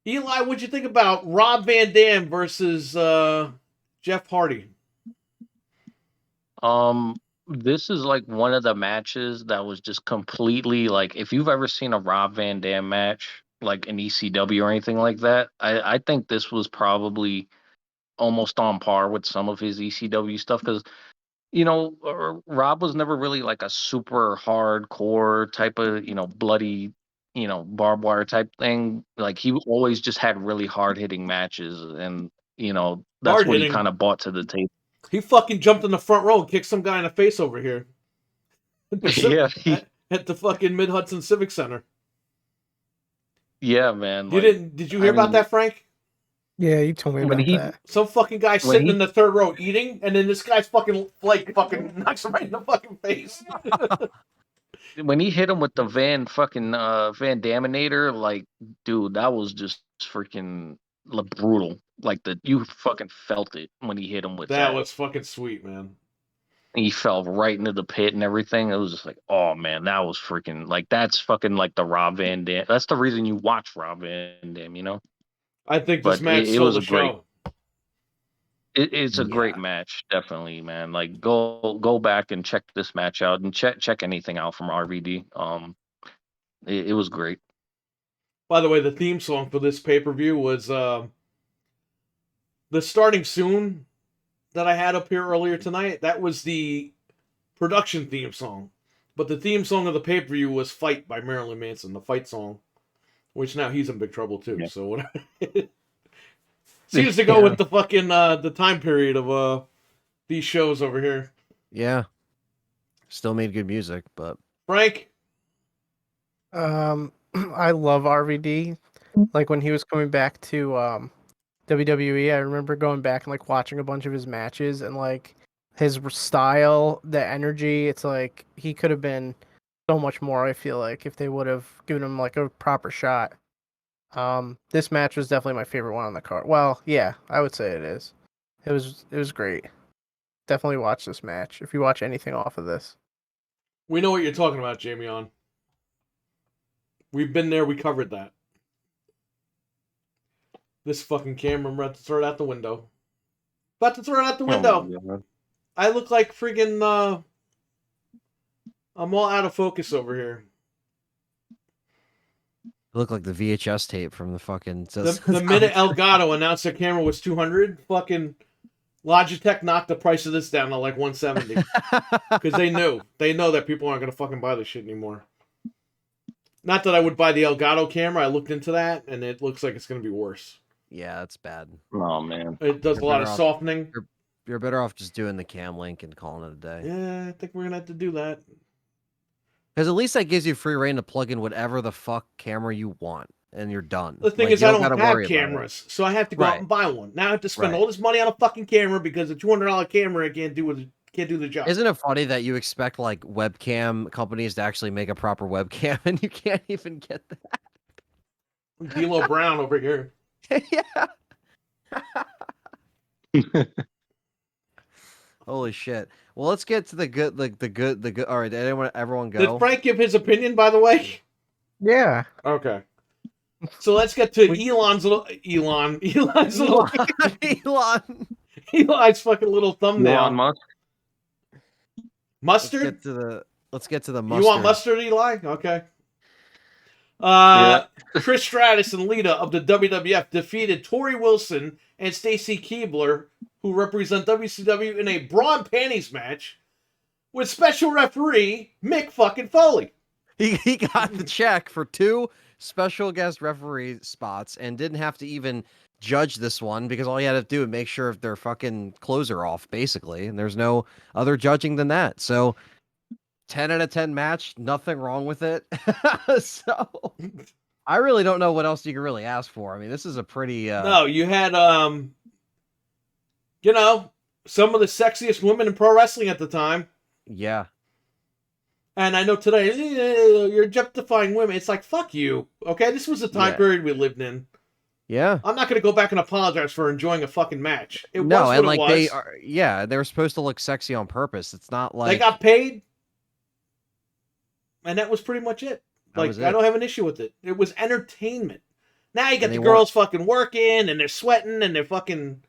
Eli, what'd you think about Rob Van Dam versus Jeff Hardy? This is like one of the matches that was just completely like, if you've ever seen a Rob Van Dam match, like an ECW or anything like that, I think this was probably almost on par with some of his ECW stuff because Rob was never really like a super hardcore type of bloody barbed wire type thing. Like he always just had really hard hitting matches, and that's Hard what he hitting. kind of brought to the table. He fucking jumped in the front row and kicked some guy in the face over here. Yeah, At the fucking Mid Hudson Civic Center. yeah, man. Did you hear about that, Frank? Yeah, you told me When about he- that. Some fucking guy When sitting he- in the third row eating, and then this guy's fucking knocks him right in the fucking face. When he hit him with the Van Daminator, like, dude, that was just freaking brutal. Like you fucking felt it when he hit him with that. That was fucking sweet, man. He fell right into the pit and everything. It was just like, oh man, that was freaking like that's fucking like the Rob Van Dam. That's the reason you watch Rob Van Dam, I think this But match it stole was the a great- show. It's a great Yeah. match, definitely, man. Like go back and check this match out and check anything out from RVD. It was great. By the way, the theme song for this pay-per-view was the Starting Soon that I had up here earlier tonight. That was the production theme song. But the theme song of the pay-per-view was Fight by Marilyn Manson, the fight song. Which now he's in big trouble too, Yeah. so whatever. Seems to go Yeah. with the fucking the time period of these shows over here. Yeah. Still made good music, but Frank? I love RVD. Like when he was coming back to WWE, I remember going back and like watching a bunch of his matches and like his style, the energy. It's like he could have been so much more. I feel like if they would have given him like a proper shot. This match was definitely my favorite one on the card. Well, yeah, I would say it is. It was great. Definitely watch this match if you watch anything off of this. We know what you're talking about, Jamie on. We've been there, we covered that. This fucking camera, I'm about to throw it out the window. About to throw it out the window. Oh, my God. I look like friggin' I'm all out of focus over here. it looked like the VHS tape from the fucking. The minute Elgato announced their camera was 200, fucking Logitech knocked the price of this down to like 170 because they know that people aren't gonna fucking buy this shit anymore. Not that I would buy the Elgato camera. I looked into that, and it looks like it's gonna be worse. Yeah, that's bad. Oh man. It does You're a lot of better off- softening. You're better off just doing the cam link and calling it a day. Yeah, I think we're gonna have to do that. Because at least that gives you free reign to plug in whatever the fuck camera you want, and you're done. The thing Like, is, you I don't gotta have worry about it. cameras, so I have to go out Right. and buy one. Now I have to spend Right. all this money on a fucking camera because a $200 camera can't do the job. Isn't it funny that you expect like webcam companies to actually make a proper webcam and you can't even get D'Lo Brown over here. that? Yeah. Holy shit. Well, let's get to the good. All right, did everyone go? Did Frank give his opinion, by the way? Yeah. Okay. So let's get to Elon's little Elon. Eli's fucking little thumbnail. Elon Musk. Mustard? Let's get to the You mustard. want mustard, Eli? Okay. Trish Stratus and Lita of the WWF defeated Tori Wilson and Stacy Keibler, who represent WCW, in a bra and panties match with special referee Mick fucking Foley. He got the check for 2 special guest referee spots and didn't have to even judge this one because all he had to do was make sure if their fucking clothes are off, basically. And there's no other judging than that. So 10 out of 10 match, nothing wrong with it. So I really don't know what else you can really ask for. I mean, this is a pretty No, you had you know, some of the sexiest women in pro wrestling at the time. yeah. And I know today, you're objectifying women. It's like, fuck you. Okay, this was the time Yeah. period we lived in. Yeah. I'm not going to go back and apologize for enjoying a fucking match. It No, was what and it like was. they are, yeah, they were supposed to look sexy on purpose. It's not like They got paid, and that was pretty much it. That Like, was I it. don't have an issue with it. It was entertainment. Now you got And the they girls fucking working, and they're sweating, and they're fucking...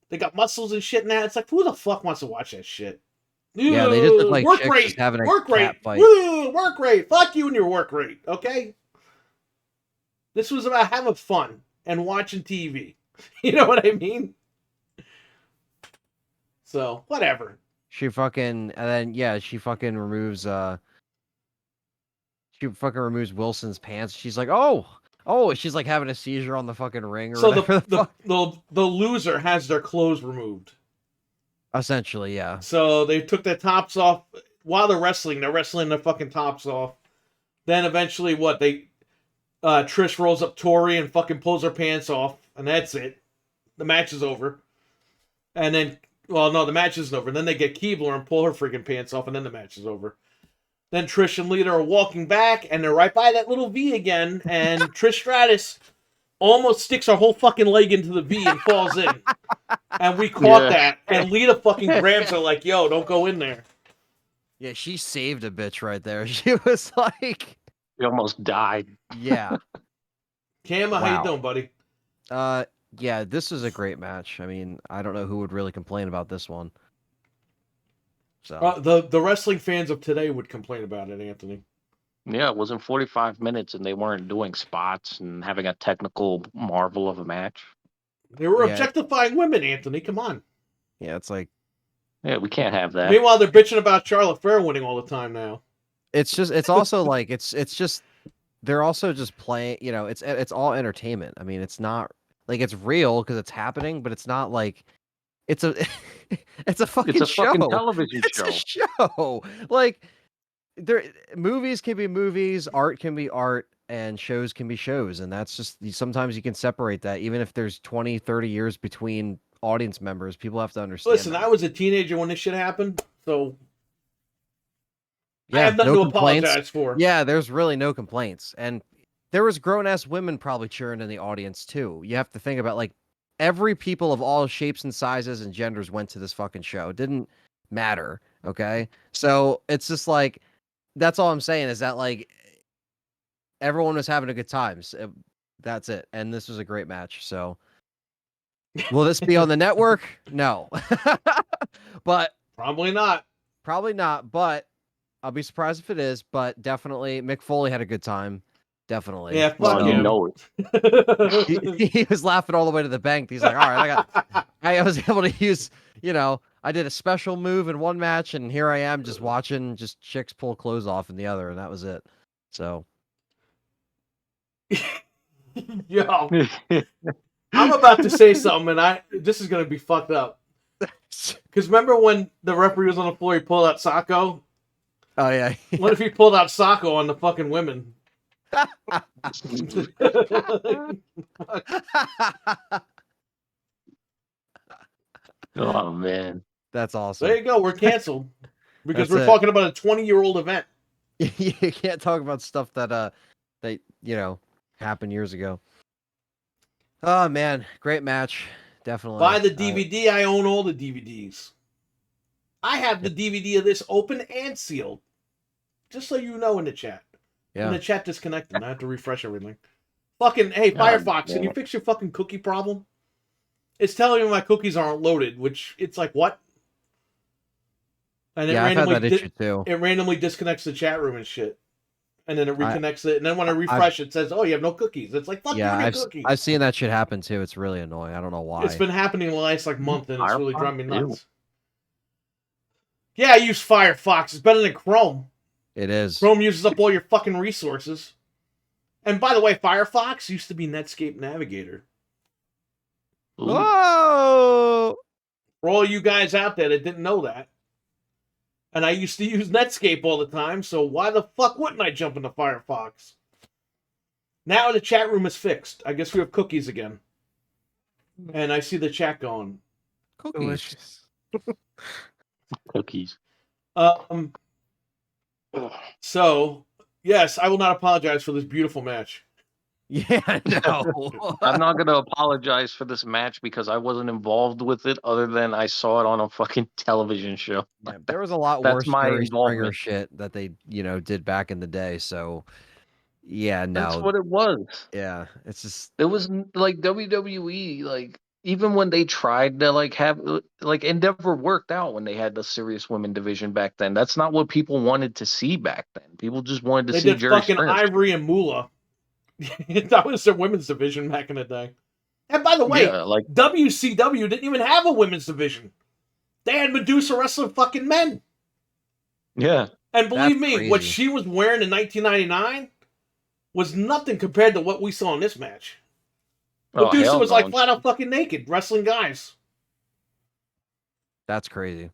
They got muscles and shit now. It's like, who the fuck wants to watch that shit? Yeah, they just look like work chicks rate, just having a work cat rate, fight. woo, work rate. Fuck you and your work rate, okay? This was about having fun and watching TV. You know what I mean? So, whatever. she fucking and then yeah, she fucking removes Wilson's pants. She's like, oh, she's like having a seizure on the fucking ring or So whatever the fuck. the loser has their clothes removed. Essentially, yeah. So they took their tops off while they're wrestling. They're wrestling their fucking tops off. Then eventually, Trish rolls up Tori and fucking pulls her pants off, and that's it. The match is over. And then, well, no, the match isn't over. Then they get Keibler and pull her freaking pants off, and then the match is over. Then Trish and Lita are walking back, and they're right by that little V again, and Trish Stratus almost sticks her whole fucking leg into the V and falls in. And we caught that, and Lita fucking grabs her like, yo, don't go in there. Yeah, she saved a bitch right there. She was like, He almost died. yeah. Cam, how Wow. you doing, buddy? Yeah, this is a great match. I mean, I don't know who would really complain about this one. So The wrestling fans of today would complain about it, Anthony. Yeah, it wasn't 45 minutes and they weren't doing spots and having a technical marvel of a match. They were Yeah. objectifying women, Anthony. Come on. yeah, it's like Yeah, we can't have that. Meanwhile, they're bitching about Charlotte Flair winning all the time now. it's also like it's just they're also just playing, you know, it's all entertainment. I mean, it's not like it's real because it's happening, but it's not like it's a it's a fucking It's a show. fucking television It's show. a show. Like there movies can be movies, art can be art, and shows can be shows, and that's just sometimes you can separate that even if there's 20, 30 years between audience members. People have to understand. Listen, that. I was a teenager when this shit happened, so I Yeah, have nothing no to complaints. apologize for. Yeah, there's really no complaints. And there was grown-ass women probably cheering in the audience too. You have to think about like every people of all shapes and sizes and genders went to this fucking show. It didn't matter, okay? So it's just like that's all I'm saying is that like everyone was having a good time. So that's it. And this was a great match. So will this be on the network? No. But Probably not. probably not, but I'll be surprised if it is, but definitely Mick Foley had a good time. Definitely. Yeah, fuck Well, you him. know it. He was laughing all the way to the bank. He's like, all right, I was able to use, you know, I did a special move in one match and here I am just watching just chicks pull clothes off in the other, and that was it. So Yo, I'm about to say something, and this is gonna be fucked up. Because remember when the referee was on the floor, he pulled out Sacco? oh yeah. What if he pulled out Sacco on the fucking women? Oh man. That's awesome. There you go. We're canceled because That's we're it. talking about a 20-year-old event. You can't talk about stuff that you know happened years ago. Oh man, great match. Definitely. Buy the DVD. I own all the DVDs. I have the DVD of this open and sealed. Just so you know in the chat. Yeah. When the chat disconnected, I have to refresh everything. Fucking, hey, God Firefox, can damn you it. fix your fucking cookie problem? It's telling me my cookies aren't loaded, which it's like, what? And Yeah, I've had that randomly issue too. it randomly disconnects the chat room and shit. and then it reconnects it, and then when I refresh, it says, "Oh, you have no cookies." It's like, "Fuck you, Yeah, your cookies." I've seen that shit happen too. It's really annoying. I don't know why. It's been happening the last like month, and it's really Firefox? driving me Ew. nuts. Yeah, I use Firefox. It's better than Chrome. It is. Chrome uses up all your fucking resources. And by the way, Firefox used to be Netscape Navigator. Ooh. Whoa! For all you guys out there that didn't know that. And I used to use Netscape all the time, so why the fuck wouldn't I jump into Firefox? Now the chat room is fixed. I guess we have cookies again. And I see the chat going. Cookies. Delicious. Cookies. So, yes, I will not apologize for this beautiful match. Yeah, no. I'm not gonna apologize for this match because I wasn't involved with it, other than I saw it on a fucking television show. Yeah, there was a lot That's worse my Jerry Springer involvement. shit that they, did back in the day. So, yeah, That's no. what it was. Yeah, it's just It was like WWE, like even when they tried to like have like it never worked out when they had the serious women division back then. That's not what people wanted to see back then. People just wanted to They see did Jerry fucking Springer. Ivory and Moolah. That was their women's division back in the day. And by the way, Yeah, like WCW didn't even have a women's division. They had Medusa wrestling fucking men. yeah. And believe That's me, what crazy. she was wearing in 1999 was nothing compared to what we saw in this match. Oh, Medusa hell was no. like flat out fucking naked, wrestling guys. that's crazy.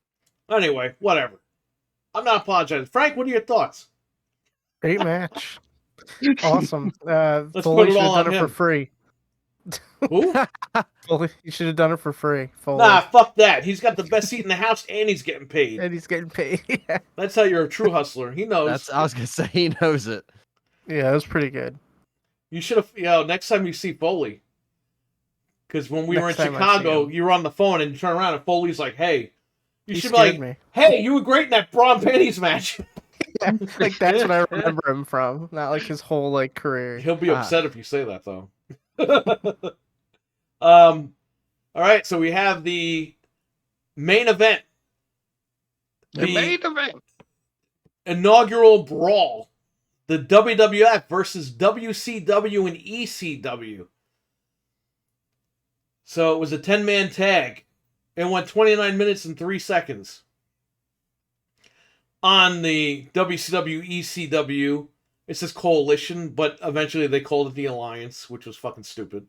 Anyway, whatever. I'm not apologizing. Frank, what are your thoughts? Great match. Awesome. Let's Foley put it should all have on done it for him. free. Who? Foley, you should have done it for free. Foley. Nah, fuck that. He's got the best seat in the house and he's getting paid. And he's getting paid. Yeah, That's how you're a true hustler. He knows. I was gonna say he knows it. it was pretty good. You should have, next time you see Foley. Because when we were in Next time I see Chicago, him. you were on the phone and you turn around and Foley's like, hey. You He should be scared like, me. hey, you were great in that bra and panties match. Yeah, like that's what I remember him from, not like his whole like career. He'll be upset if you say that, though. All right, so we have the main event. The main event. Inaugural brawl. The WWF versus WCW and ECW. So it was a 10-man tag. It went 29 minutes and 3 seconds. On the WCW ECW, it says Coalition, but eventually they called it the Alliance, which was fucking stupid.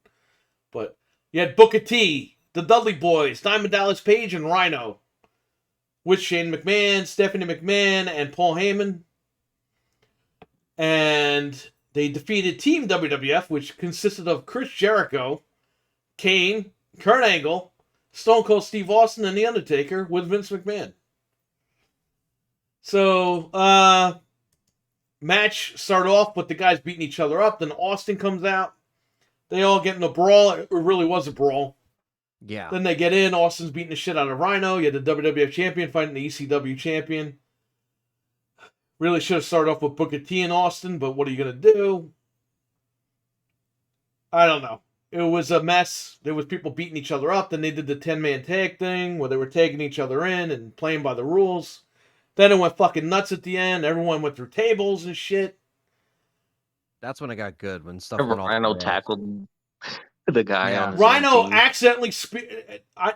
But you had Booker T, the Dudley Boys, Diamond Dallas Page, and Rhino. With Shane McMahon, Stephanie McMahon, and Paul Heyman. And they defeated Team WWF, which consisted of Chris Jericho, Kane, Kurt Angle, Stone Cold Steve Austin, and The Undertaker with Vince McMahon. So, match started off with the guys beating each other up. Then Austin comes out. They all get in a brawl. It really was a brawl. Yeah. Then they get in. Austin's beating the shit out of Rhino. You had the WWF champion fighting the ECW champion. Really should have started off with Booker T and Austin, but what are you going to do? I don't know. It was a mess. There was people beating each other up. Then they did the 10-man tag thing where they were tagging each other in and playing by the rules. Then it went fucking nuts at the end. Everyone went through tables and shit. That's when it got good, when stuff went off. the Rhino rails. tackled the guy Yeah. on his Rhino own team. accidentally...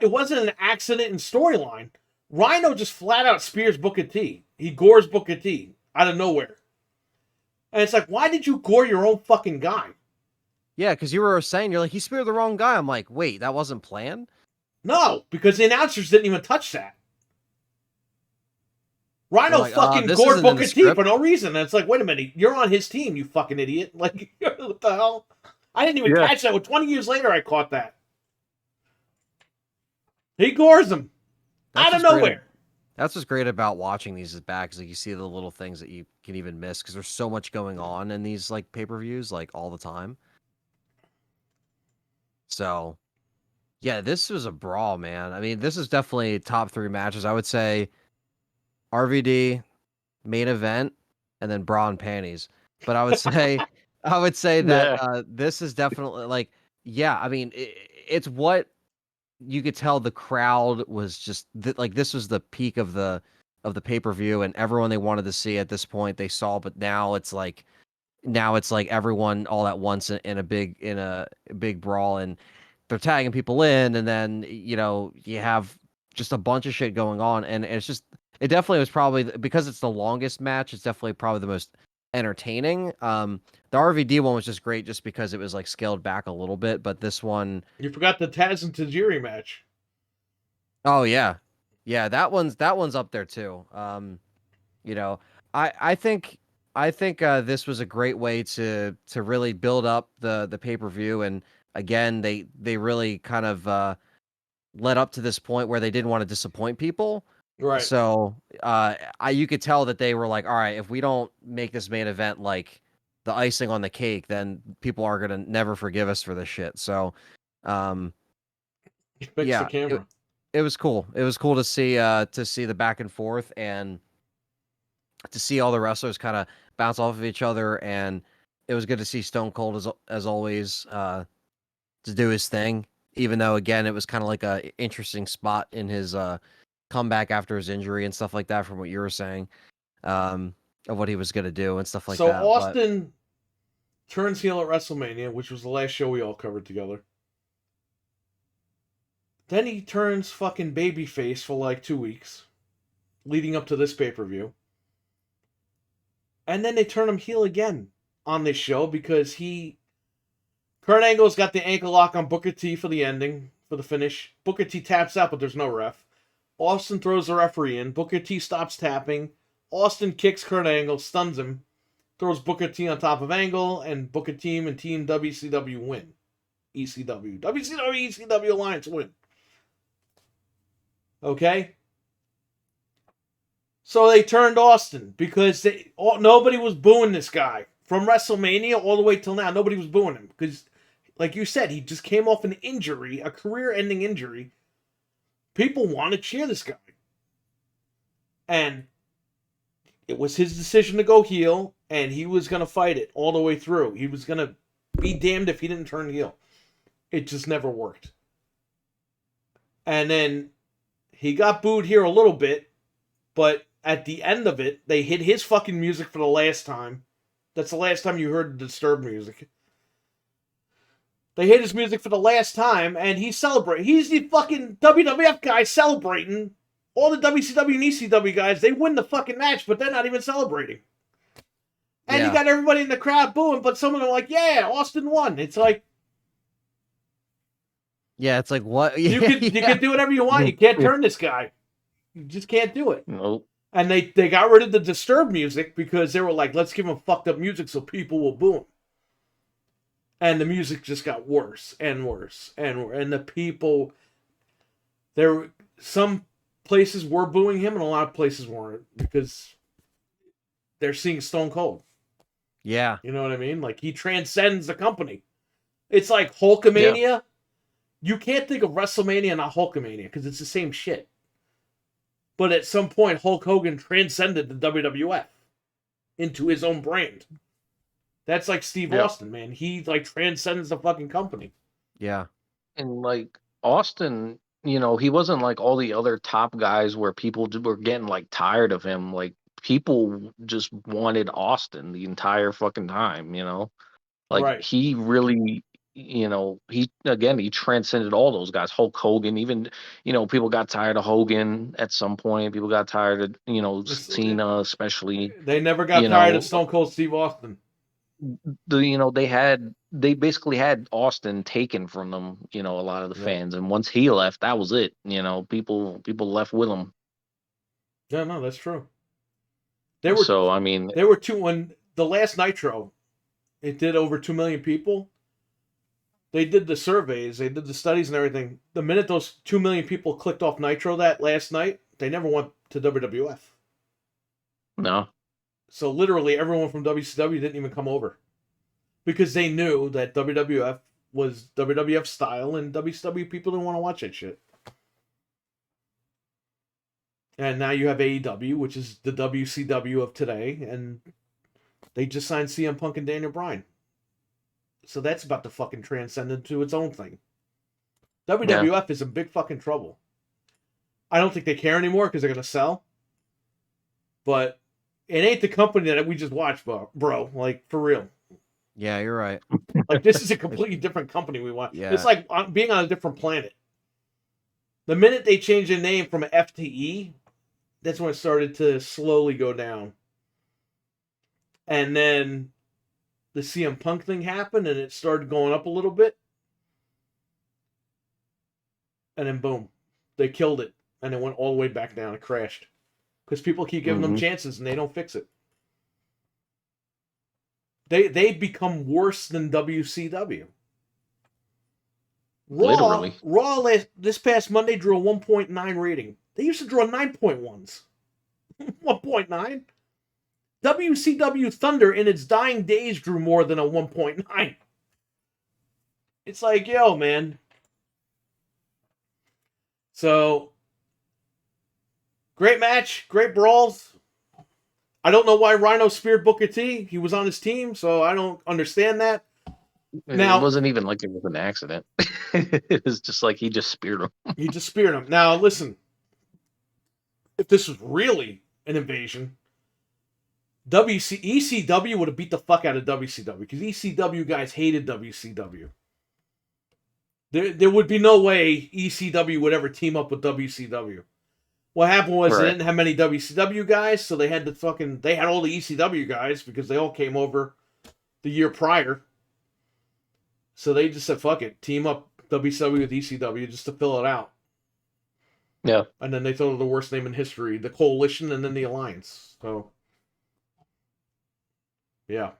it wasn't an accident in storyline. Rhino just flat out spears Booker T. He gores Booker T out of nowhere. And it's like, why did you gore your own fucking guy? Yeah, because you were saying, you're like, he speared the wrong guy. I'm like, wait, that wasn't planned? No, because the announcers didn't even touch that. Rhino like, fucking this gored isn't in the Booker T script. for no reason. And it's like, wait a minute, you're on his team, you fucking idiot. Like, what the hell? I didn't even Yeah. catch that. Well, 20 years later, I caught that. He gores him That's out of what's great nowhere. That's what's great about watching these is back, is like you see the little things that you can even miss because there's so much going on in these like pay-per-views like all the time. So, yeah, this was a brawl, man. I mean, this is definitely top 3 matches. I would say RVD, main event, and then bra and panties. But I would say that this is definitely like, yeah. I mean, it's what you could tell the crowd was just like this was the peak of the pay-per-view, and everyone they wanted to see at this point they saw, but now it's like now it's like everyone all at once in a big brawl, and they're tagging people in, and then you have just a bunch of shit going on, and it definitely was probably because it's the longest match. It's definitely probably the most entertaining. The RVD one was just great, just because it was like scaled back a little bit, but this one, You forgot the Taz and Tajiri match. oh yeah, yeah, that one's up there too. You know, I think this was a great way to really build up the pay-per-view, and again they really kind of led up to this point where they didn't want to disappoint people. Right. So you could tell that they were like, all right, if we don't make this main event like the icing on the cake, then people are gonna never forgive us for this shit. So um You fixed yeah, the camera. it was cool. It was cool to see the back and forth, and to see all the wrestlers kind of bounce off of each other, and it was good to see Stone Cold as always to do his thing. Even though again it was kind of like a interesting spot in his comeback after his injury and stuff like that, from what you were saying, of what he was gonna do and stuff like So that. But Austin turns heel at WrestleMania, which was the last show we all covered together. Then he turns fucking babyface for like 2 weeks, leading up to this pay-per-view. And then they turn him heel again on this show because Kurt Angle's got the ankle lock on Booker T for the ending, for the finish. Booker T taps out, but there's no ref. Austin throws the referee in. Booker T stops tapping. Austin kicks Kurt Angle, stuns him, throws Booker T on top of Angle, and Booker T and Team WCW win. ECW. WCW, ECW Alliance win. Okay? So they turned Austin because nobody was booing this guy. From WrestleMania all the way till now, nobody was booing him. Because, like you said, he just came off an injury, a career-ending injury. People want to cheer this guy. And it was his decision to go heel, and he was going to fight it all the way through. He was going to be damned if he didn't turn heel. It just never worked. And then he got booed here a little bit, but at the end of it, they hit his fucking music for the last time. That's the last time you heard the Disturbed music. They hit his music for the last time, and he's celebrating. He's the fucking WWF guy celebrating. All the WCW and ECW guys, they win the fucking match, but they're not even celebrating. And you got everybody in the crowd booing, but some of them are like, yeah, Austin won. It's like, yeah, it's like, what? you can do whatever you want. You can't turn this guy. You just can't do it. Nope. And they got rid of the Disturbed music because they were like, let's give him fucked up music so people will boo him. And the music just got worse and worse and worse. And the people, some places were booing him and a lot of places weren't because they're seeing Stone Cold. Yeah. You know what I mean? Like, he transcends the company. It's like Hulkamania. Yeah. You can't think of WrestleMania and not Hulkamania because it's the same shit. But at some point, Hulk Hogan transcended the WWF into his own brand. That's like Steve Austin, man. He like transcends the fucking company. Yeah. And like Austin, he wasn't like all the other top guys where people were getting like tired of him. Like, people just wanted Austin the entire fucking time, Like, right. He really, he transcended all those guys. Hulk Hogan, even, people got tired of Hogan at some point. People got tired of, Cena, especially. They never got tired of Stone Cold Steve Austin. They basically had Austin taken from them, a lot of the fans. And once he left, that was it. People left with him. Yeah, no, that's true. There were when the last Nitro, it did over 2 million people. They did the surveys, they did the studies and everything. The minute those 2 million people clicked off Nitro that last night, they never went to WWF. No. So literally everyone from WCW didn't even come over. Because they knew that WWF was WWF style and WCW people didn't want to watch that shit. And now you have AEW, which is the WCW of today, and they just signed CM Punk and Daniel Bryan. So that's about to fucking transcend into its own thing. WWF is in big fucking trouble. I don't think they care anymore because they're going to sell. But it ain't the company that we just watched, bro. Like, for real. Yeah, you're right. Like, this is a completely different company we want. Yeah. It's like being on a different planet. The minute they changed the name from F to E, that's when it started to slowly go down. And then the CM Punk thing happened, and it started going up a little bit. And then boom, they killed it, and it went all the way back down. It crashed because people keep giving them chances, and they don't fix it. They become worse than WCW. Literally. Raw this past Monday drew a 1.9 rating. They used to draw 9.1s. 1.9? WCW Thunder in its dying days drew more than a 1.9. It's like, yo, man. So, great match, great brawls. I don't know why Rhino speared Booker T. He was on his team, so I don't understand that. Now, it wasn't even like it was an accident. It was just like he just speared him. He just speared him. Now, listen. If this was really an invasion, ECW would have beat the fuck out of WCW because ECW guys hated WCW. There would be no way ECW would ever team up with WCW. What happened was they didn't have many WCW guys, so they had all the ECW guys because they all came over the year prior. So they just said, fuck it, team up WCW with ECW just to fill it out. Yeah. And then they thought of the worst name in history, the Coalition and then the Alliance. So, yeah.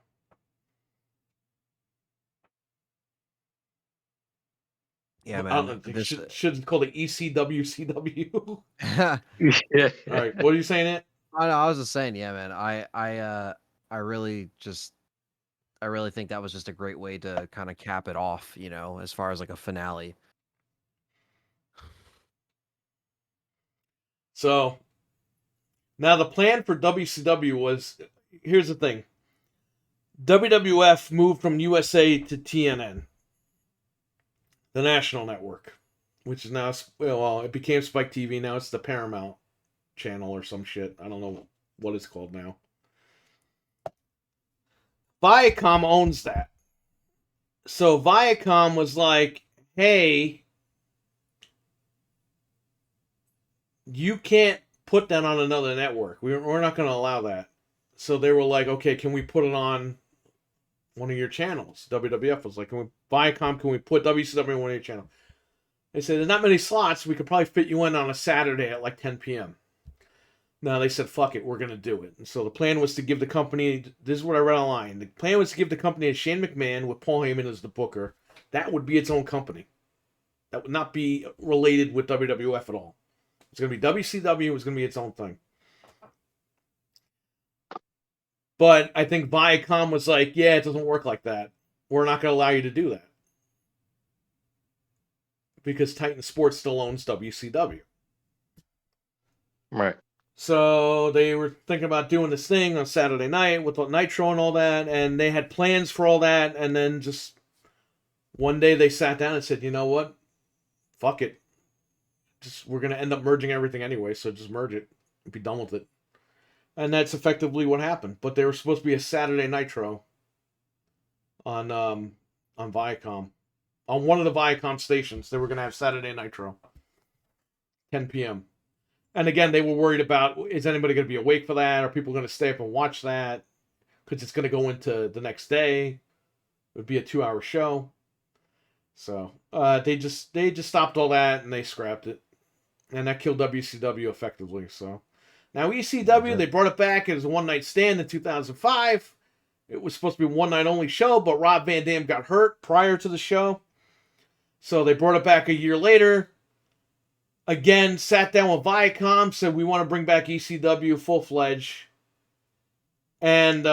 Yeah, I man. should call it ECWCW. Yeah. All right, what are you saying, Ant? I was just saying, yeah, man. I really think that was just a great way to kind of cap it off, you know, as far as like a finale. So, now the plan for WCW was, here's the thing. WWF moved from USA to TNN, the national network, which is now, well, it became Spike TV. Now it's the Paramount channel or some shit. I don't know what it's called now. Viacom owns that. So Viacom was like, hey, you can't put that on another network. We're not going to allow that. So they were like, okay, can we put it on one of your channels? WWF was like, Viacom, can we put WCW on one of your channels? They said, there's not many slots. We could probably fit you in on a Saturday at like 10 p.m. No, they said, fuck it, we're going to do it. And so the plan was to give the company, this is what I read online, the plan was to give the company to Shane McMahon with Paul Heyman as the booker. That would be its own company. That would not be related with WWF at all. It's going to be WCW, it was going to be its own thing. But I think Viacom was like, yeah, it doesn't work like that. We're not going to allow you to do that. Because Titan Sports still owns WCW. Right. So they were thinking about doing this thing on Saturday night with Nitro and all that, and they had plans for all that, and then just one day they sat down and said, you know what? Fuck it. We're going to end up merging everything anyway, so just merge it and be done with it. And that's effectively what happened. But they were supposed to be a Saturday Nitro on Viacom. On one of the Viacom stations, they were going to have Saturday Nitro. 10 p.m. And again, they were worried about, is anybody going to be awake for that? Are people going to stay up and watch that? Because it's going to go into the next day. It would be a 2-hour show. So they just stopped all that and they scrapped it. And that killed WCW effectively. So now ECW, they brought it back as a one-night stand in 2005. It was supposed to be a one-night only show, but Rob Van Dam got hurt prior to the show. So they brought it back a year later. Again, sat down with Viacom, said we want to bring back ECW full-fledged. And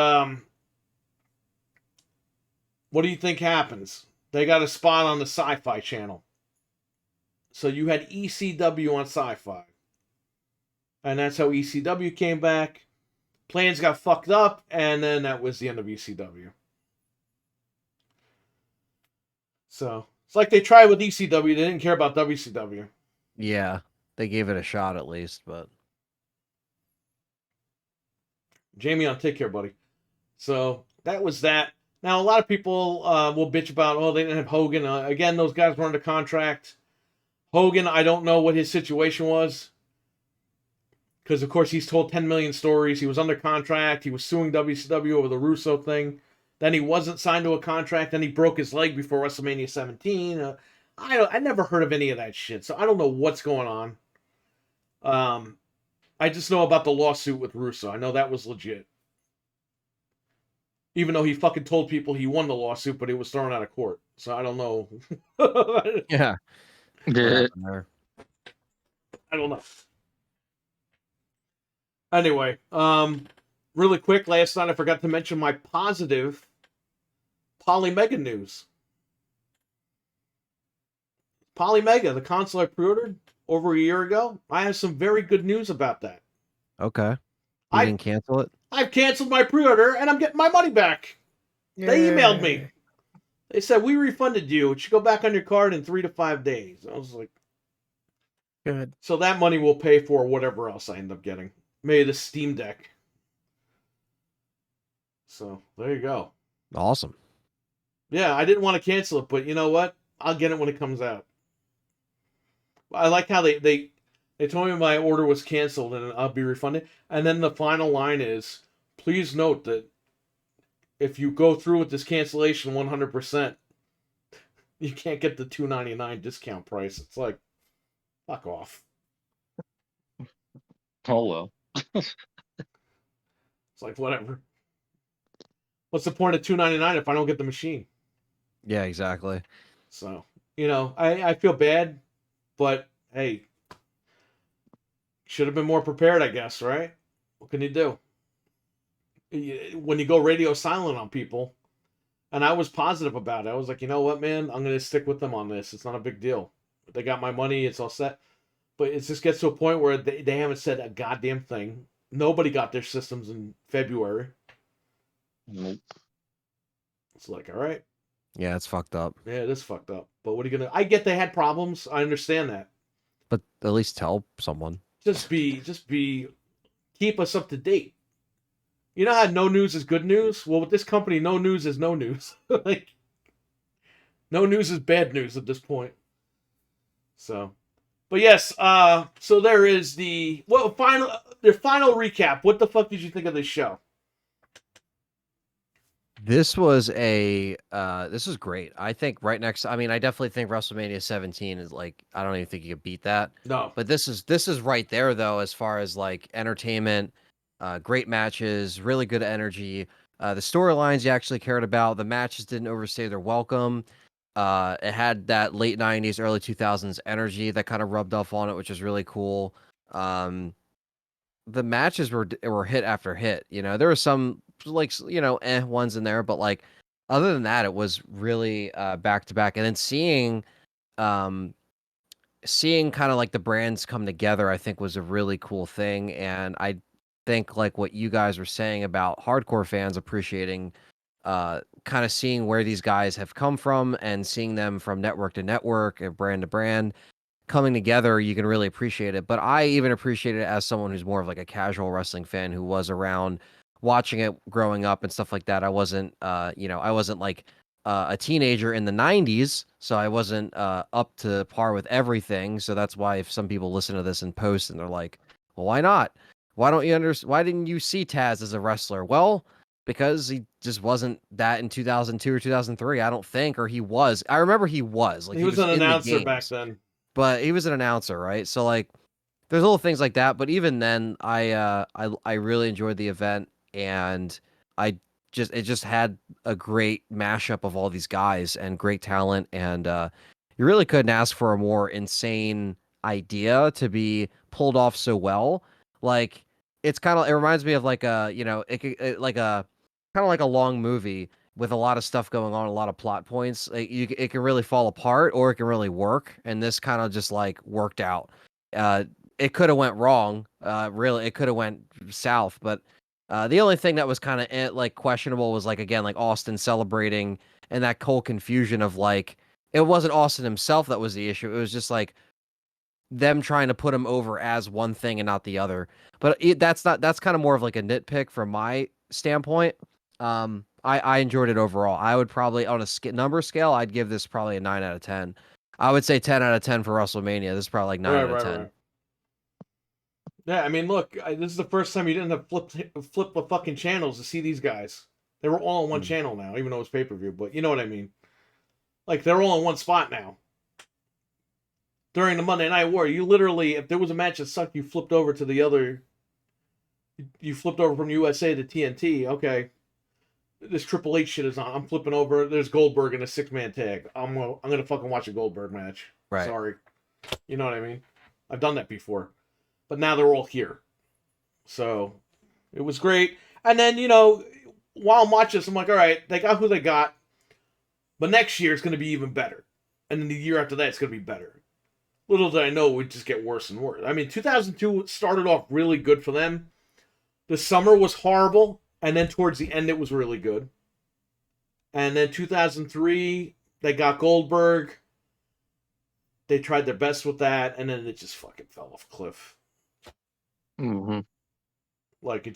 what do you think happens? They got a spot on the Sci-Fi channel. So you had ECW on Sci-Fi. And that's how ECW came back. Plans got fucked up, and then that was the end of ECW. So it's like they tried with ECW, they didn't care about WCW. Yeah, they gave it a shot at least, but Jamie, I'll take care, buddy. So that was that. Now, a lot of people will bitch about, oh, they didn't have Hogan. Again, those guys were under contract. Hogan, I don't know what his situation was. Because, of course, he's told 10 million stories. He was under contract. He was suing WCW over the Russo thing. Then he wasn't signed to a contract. Then he broke his leg before WrestleMania 17. I never heard of any of that shit, so I don't know what's going on. I just know about the lawsuit with Russo. I know that was legit. Even though he fucking told people he won the lawsuit, but he was thrown out of court. So I don't know. Yeah. What Yeah. happened there? I don't know. Anyway, really quick, last night I forgot to mention my positive Polymega news. Polymega, the console I pre-ordered over a year ago, I have some very good news about that. Okay. You I- didn't cancel it? I've canceled my pre-order and I'm getting my money back. They emailed me. Yay. They said, we refunded you. It should go back on your card in 3 to 5 days. I was like, Good. so that money will pay for whatever else I end up getting. Maybe the Steam Deck. So, there you go. Awesome. Yeah, I didn't want to cancel it, but you know what? I'll get it when it comes out. I like how they told me my order was canceled and I'll be refunded. And then the final line is, please note that if you go through with this cancellation 100%, you can't get the $2.99 discount price. It's like, fuck off. Oh well. It's like, whatever. What's the point of $2.99 if I don't get the machine? Yeah, exactly. So, I feel bad, but hey, should have been more prepared, I guess, right? What can you do? When you go radio silent on people, and I was positive about it. I was like, you know what, man? I'm going to stick with them on this. It's not a big deal. They got my money. It's all set. But it just gets to a point where they haven't said a goddamn thing. Nobody got their systems in February. Nope. It's like, all right. Yeah, it's fucked up. Yeah, it is fucked up. But what are you going to... I get they had problems. I understand that. But at least tell someone. Just be... Keep us up to date. You know how no news is good news? Well, with this company, no news is no news. Like, no news is bad news at this point. So, but yes, so there is the final recap. What the fuck did you think of this show? This was this was great. I think I definitely think WrestleMania 17 is like, I don't even think you could beat that. No, But this is right there though, as far as like entertainment, great matches, really good energy. The storylines you actually cared about. The matches didn't overstay their welcome. It had that late 90s, early 2000s energy that kind of rubbed off on it, which is really cool. The matches were hit after hit. There were some ones in there, but like other than that, it was really back to back. And then seeing kind of like the brands come together, I think was a really cool thing. And I think like what you guys were saying about hardcore fans appreciating kind of seeing where these guys have come from and seeing them from network to network and brand to brand coming together, you can really appreciate it. But I even appreciate it as someone who's more of like a casual wrestling fan who was around watching it growing up and stuff like that. I wasn't like a teenager in the 90s, so I wasn't up to par with everything. So that's why if some people listen to this in post and they're like, well, why not? Why didn't you see Taz as a wrestler? Well, because he just wasn't that in 2002 or 2003, I don't think, or he was. I remember he was. Like he was an in the announcer back games, then. but he was an announcer, right? So like, there's little things like that. But even then, I really enjoyed the event, and it just had a great mashup of all these guys and great talent, and you really couldn't ask for a more insane idea to be pulled off so well. Like, it reminds me of like like a kind of like a long movie with a lot of stuff going on, a lot of plot points. It can really fall apart or it can really work, and this kind of just like worked out. It could have went wrong, really. It could have went south, but the only thing that was kind of like questionable was like, again, like Austin celebrating and that whole confusion of like, it wasn't Austin himself that was the issue. It was just like them trying to put him over as one thing and not the other. But that's kind of more of like a nitpick from my standpoint. I enjoyed it overall. I would probably on a number scale, I'd give this probably a 9 out of 10. I would say 10 out of 10 for WrestleMania. This is probably like 9 out of 10. Right. Yeah, I mean, look, this is the first time you didn't have flip the fucking channels to see these guys. They were all on one channel now, even though it's pay-per-view. But you know what I mean? Like, they're all in one spot now. During the Monday Night War, you literally, if there was a match that sucked, you flipped over to the other. You flipped over from USA to TNT. Okay, this Triple H shit is on. I'm flipping over. There's Goldberg in a 6-man tag. I'm gonna fucking watch a Goldberg match. Right. Sorry. You know what I mean? I've done that before. But now they're all here. So it was great. And then, while I'm watching this, I'm like, all right, they got who they got. But next year it's going to be even better. And then the year after that, it's going to be better. Little did I know it would just get worse and worse. I mean, 2002 started off really good for them. The summer was horrible. And then towards the end, it was really good. And then 2003, they got Goldberg. They tried their best with that. And then it just fucking fell off a cliff. Mm-hmm. Like,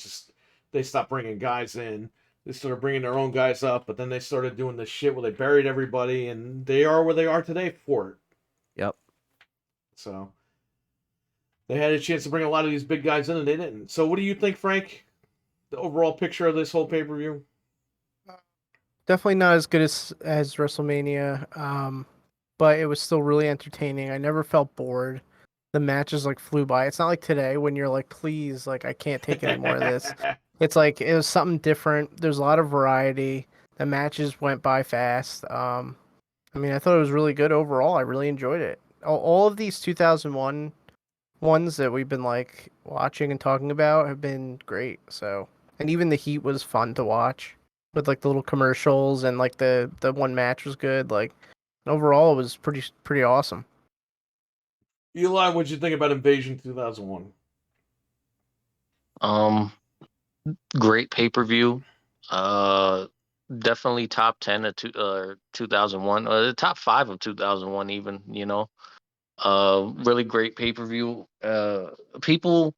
they stopped bringing guys in. They started bringing their own guys up, but then they started doing this shit where they buried everybody, and they are where they are today for it. Yep. So, they had a chance to bring a lot of these big guys in, and they didn't. So, what do you think, Frank? The overall picture of this whole pay-per-view? Definitely not as good as WrestleMania, but it was still really entertaining. I never felt bored. The matches like flew by. It's not like today when you're like, please, like I can't take any more of this. It's like it was something different. There's a lot of variety. The matches went by fast. I mean, I thought it was really good overall. I really enjoyed it. All of these 2001 ones that we've been like watching and talking about have been great. So, and even the Heat was fun to watch with like the little commercials and like the one match was good. Like overall, it was pretty awesome. Eli, what'd you think about InVasion 2001? Great pay-per-view. Definitely top 10 of 2001, the top 5 of 2001 even, really great pay-per-view. People,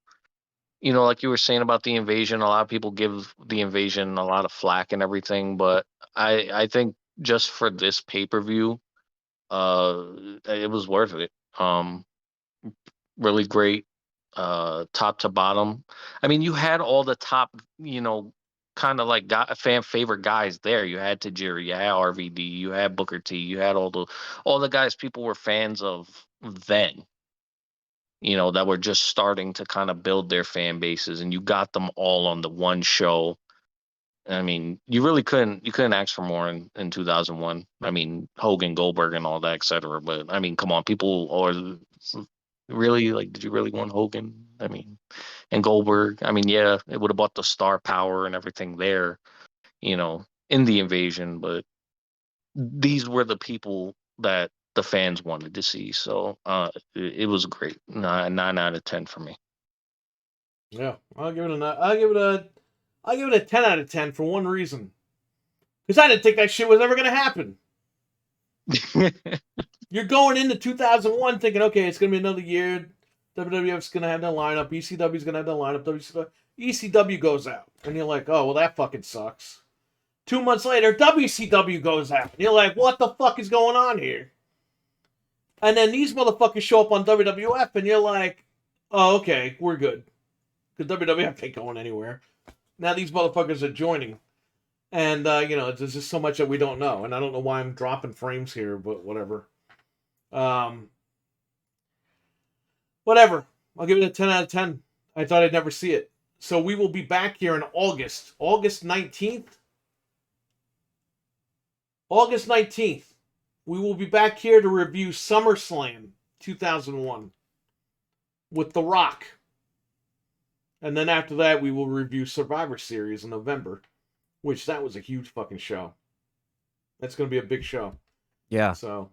like you were saying about the Invasion, a lot of people give the Invasion a lot of flack and everything, but I think just for this pay-per-view, it was worth it. Really great, top to bottom. I mean, you had all the top, kind of like fan favorite guys there. You had Tajiri, you had RVD, you had Booker T, you had all the guys people were fans of then. That were just starting to kind of build their fan bases, and you got them all on the one show. I mean, you couldn't ask for more in 2001. I mean, Hogan, Goldberg, and all that, etc. But I mean, come on, people are really like, did you really want Hogan? I mean, and Goldberg. I mean, yeah, it would have bought the star power and everything there, in the Invasion, but these were the people that the fans wanted to see. So it was great. 9 out of 10 for me. Yeah, I'll give it a 10 out of 10 for one reason. Because I didn't think that shit was ever going to happen. You're going into 2001 thinking, okay, it's going to be another year. WWF's going to have their lineup. ECW's going to have their lineup. ECW goes out. And you're like, oh, well, that fucking sucks. 2 months later, WCW goes out. And you're like, what the fuck is going on here? And then these motherfuckers show up on WWF, and you're like, oh, okay, we're good. Because WWF ain't going anywhere. Now these motherfuckers are joining. And, there's just so much that we don't know. And I don't know why I'm dropping frames here, but whatever. Whatever. I'll give it a 10 out of 10. I thought I'd never see it. So we will be back here in August. August 19th. August 19th. We will be back here to review SummerSlam 2001 with The Rock. And then after that, we will review Survivor Series in November, which that was a huge fucking show. That's going to be a big show. Yeah. So,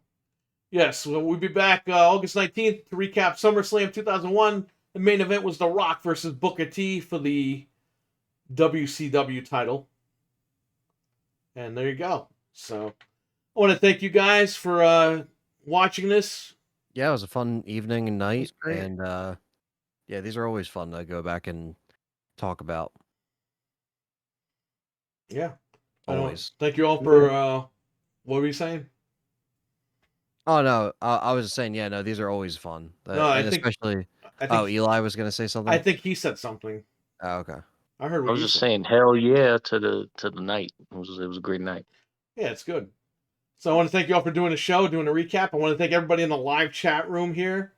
yes, we'll be back August 19th to recap SummerSlam 2001. The main event was The Rock versus Booker T for the WCW title. And there you go. So, I want to thank you guys for watching this. Yeah, it was a fun evening and night. great. And yeah, these are always fun to go back and talk about. Yeah. I don't- Always. Thank you all for what were you saying? Oh no, I was just saying, yeah, no, these are always fun, No, I and think especially. I Oh, think Eli was gonna say something. I think he said something. Oh, okay. I heard I what was you just said. saying, hell yeah to the night. It was a great night. Yeah, it's good. So I want to thank you all for doing the show, doing a recap. I want to thank everybody in the live chat room here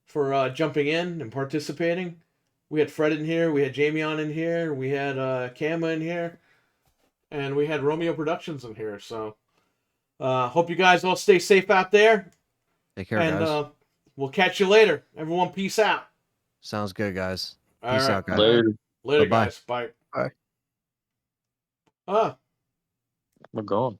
for jumping in and participating. We had Fred in here, we had Jamie on in here, we had Kama in here, and we had Romeo Productions in here. So hope you guys all stay safe out there, Take care, and guys. we'll catch you later. Everyone, peace out. Sounds good, guys. All Peace right. out, guys. Later. Later, Bye-bye. guys. Bye. Bye. Ah. We're gone.